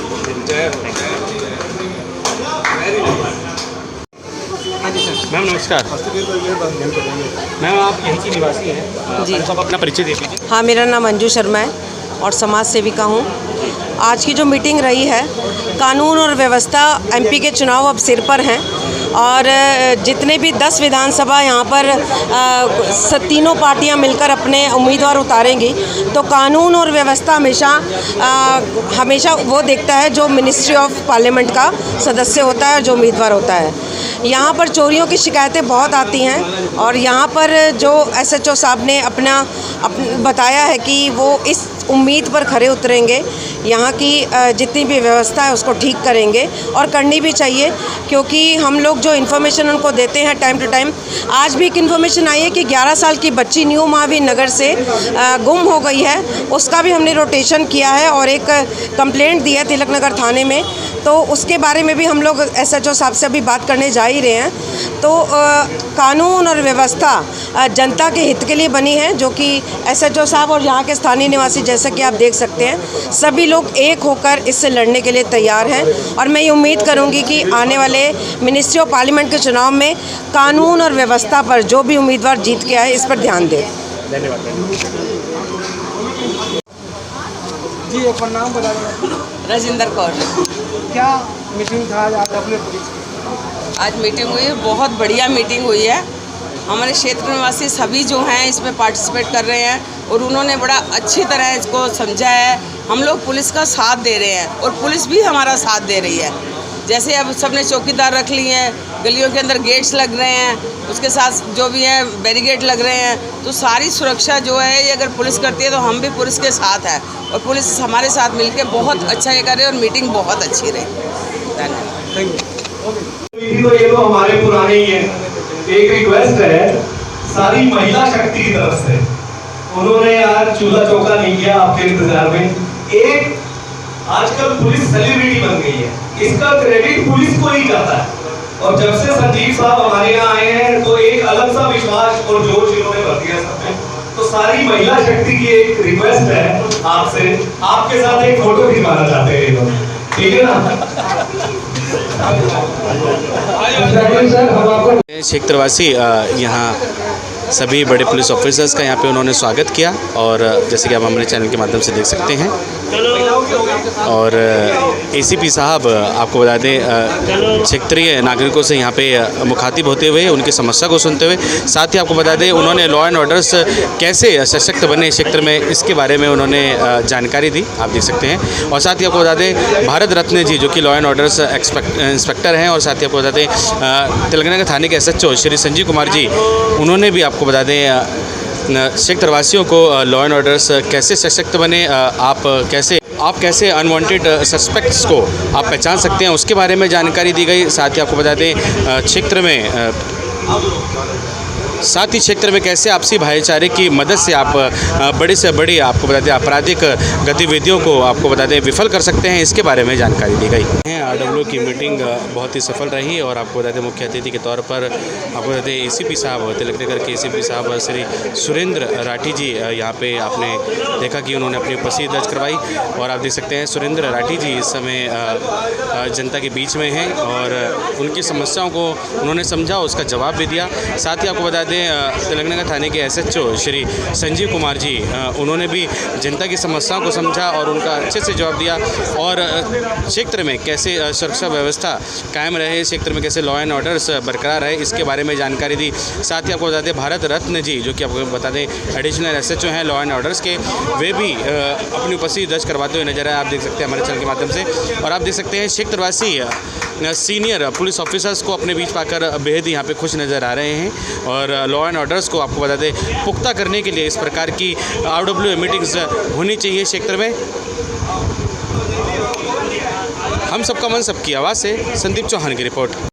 मैम नमस्कार। मैम आप यहीं की निवासी हैं जी, सब अपना परिचय दे दीजिए। हाँ, मेरा नाम अंजू शर्मा है और समाज सेविका हूँ। आज की जो मीटिंग रही है, कानून और व्यवस्था, MP के चुनाव अब सिर पर हैं और जितने भी 10 विधानसभा यहाँ पर तीनों पार्टियाँ मिलकर अपने उम्मीदवार उतारेंगी, तो कानून और व्यवस्था हमेशा वो देखता है जो मिनिस्ट्री ऑफ पार्लियामेंट का सदस्य होता है, जो उम्मीदवार होता है। यहाँ पर चोरियों की शिकायतें बहुत आती हैं और यहाँ पर जो SHO साहब ने अपना बताया है कि वो इस उम्मीद पर खरे उतरेंगे, यहाँ की जितनी भी व्यवस्था है उसको ठीक करेंगे और करनी भी चाहिए, क्योंकि हम लोग जो इन्फॉर्मेशन उनको देते हैं टाइम टू टाइम। आज भी एक इन्फॉर्मेशन आई है कि 11 साल की बच्ची न्यू महावीर नगर से गुम हो गई है, उसका भी हमने रोटेशन किया है और एक कंप्लेंट दी है तिलक नगर थाने में, तो उसके बारे में भी हम लोग SHO साहब से अभी बात करने जा ही रहे हैं। तो कानून और व्यवस्था जनता के हित के लिए बनी है, जो कि SHO साहब और यहाँ के स्थानीय निवासी जैसा कि आप देख सकते हैं, सभी लोग एक होकर इससे लड़ने के लिए तैयार हैं। और मैं ये उम्मीद करूँगी कि आने वाले मिनिस्ट्री ऑफ पार्लियामेंट के चुनाव में कानून और व्यवस्था पर जो भी उम्मीदवार जीत के आए, इस पर ध्यान दें। धन्यवाद जी, अपना नाम बता दें। राजेंद्र कौर। क्या मीटिंग था आज अपने पुलिस? आज मीटिंग हुई है, बहुत बढ़िया मीटिंग हुई है हमारे क्षेत्र निवासी सभी जो हैं इसमें पार्टिसिपेट कर रहे हैं और उन्होंने बड़ा अच्छी तरह इसको समझा है। हम लोग पुलिस का साथ दे रहे हैं और पुलिस भी हमारा साथ दे रही है। जैसे अब सबने चौकीदार रख लिए हैं, गलियों के अंदर गेट्स लग रहे हैं, उसके साथ जो भी है बैरिकेड लग रहे हैं, तो सारी सुरक्षा जो है ये अगर पुलिस करती है तो हम भी पुलिस के साथ हैं और पुलिस हमारे साथ मिलके बहुत अच्छा ये कर रही है और मीटिंग बहुत अच्छी रही। धन्यवाद। तो ये तो हमारे पुराने ही है। एक रिक्वेस्ट है सारी महिला शक्ति की तरफ से, उन्होंने यार चूल्हा चौका नहीं किया आपके इंतजार में। एक आजकल पुलिस सेलिब्रिटी बन गई है, इसका क्रेडिट पुलिस को ही जाता है। और जब से संजीव साहब हमारे यहाँ आए हैं तो एक अलग सा विश्वास और जोश इन्होंने भर दिया सब में। तो सारी महिला शक्ति की एक रिक्वेस्ट है आपसे, आपके साथ एक फोटो खिंचवाना चाहते हैं इन्होंने, ठीक है ना? क्षेत्रवासी यहाँ सभी बड़े पुलिस ऑफिसर्स का यहाँ पे उन्होंने स्वागत किया और जैसे कि आप हमारे चैनल के माध्यम से देख सकते हैं। और एसीपी साहब आपको बता दें क्षेत्रीय नागरिकों से यहाँ पे मुखातिब होते हुए उनकी समस्या को सुनते हुए, साथ ही आपको बता दें उन्होंने लॉ एंड ऑर्डर्स कैसे सशक्त बने क्षेत्र में इसके बारे में उन्होंने जानकारी दी, आप देख सकते हैं। और साथ ही आपको बता दें भारत रत्न जी जो कि लॉ एंड ऑर्डर्स इंस्पेक्टर हैं, और साथ ही आपको बता दें तेलंगाना के थाने के SHO श्री संजीव कुमार जी, उन्होंने भी आपको बता दें क्षेत्रवासियों को लॉ एंड ऑर्डर्स कैसे सशक्त बने, आप कैसे अनवांटेड सस्पेक्ट्स को आप पहचान सकते हैं उसके बारे में जानकारी दी गई। साथ ही आपको बता दें क्षेत्र में कैसे आपसी भाईचारे की मदद से आप बड़ी से बड़ी आपको बता दें आपराधिक गतिविधियों को आपको बता दें विफल कर सकते हैं, इसके बारे में जानकारी दी गई। RW की मीटिंग बहुत ही सफल रही और आपको बता दें मुख्य अतिथि के तौर पर आपको बता दें ACP साहब तेलंगाना के ACP साहब श्री सुरेंद्र राठी जी यहाँ पे आपने देखा कि उन्होंने अपनी उपस्थिति दर्ज करवाई। और आप देख सकते हैं सुरेंद्र राठी जी इस समय जनता के बीच में हैं और उनकी समस्याओं को उन्होंने समझा, उसका जवाब भी दिया। साथ ही आपको बता तेलंगाना थाने के SHO श्री संजीव कुमार जी, उन्होंने भी जनता की समस्याओं को समझा और उनका अच्छे से जवाब दिया। और क्षेत्र में कैसे सुरक्षा व्यवस्था कायम रहे, क्षेत्र में कैसे लॉ एंड ऑर्डर्स बरकरार रहे, इसके बारे में जानकारी दी। साथ ही आपको बता दें भारत रत्न जी जो कि आपको बता दें एडिशनल SHO हैं लॉ एंड ऑर्डर्स के, वे भी अपनी उपस्थिति दर्ज करवाते हुए नजर आए, आप देख सकते हैं हमारे चैनल के माध्यम से। और आप देख सकते हैं क्षेत्रवासी सीनियर पुलिस ऑफिसर्स को अपने बीच पाकर बेहद यहाँ पे खुश नज़र आ रहे हैं। और लॉ एंड ऑर्डर्स को आपको बता दें पुख्ता करने के लिए इस प्रकार की RW मीटिंग्स होनी चाहिए क्षेत्र में। हम सबका मन सबकी आवाज़ से संदीप चौहान की रिपोर्ट।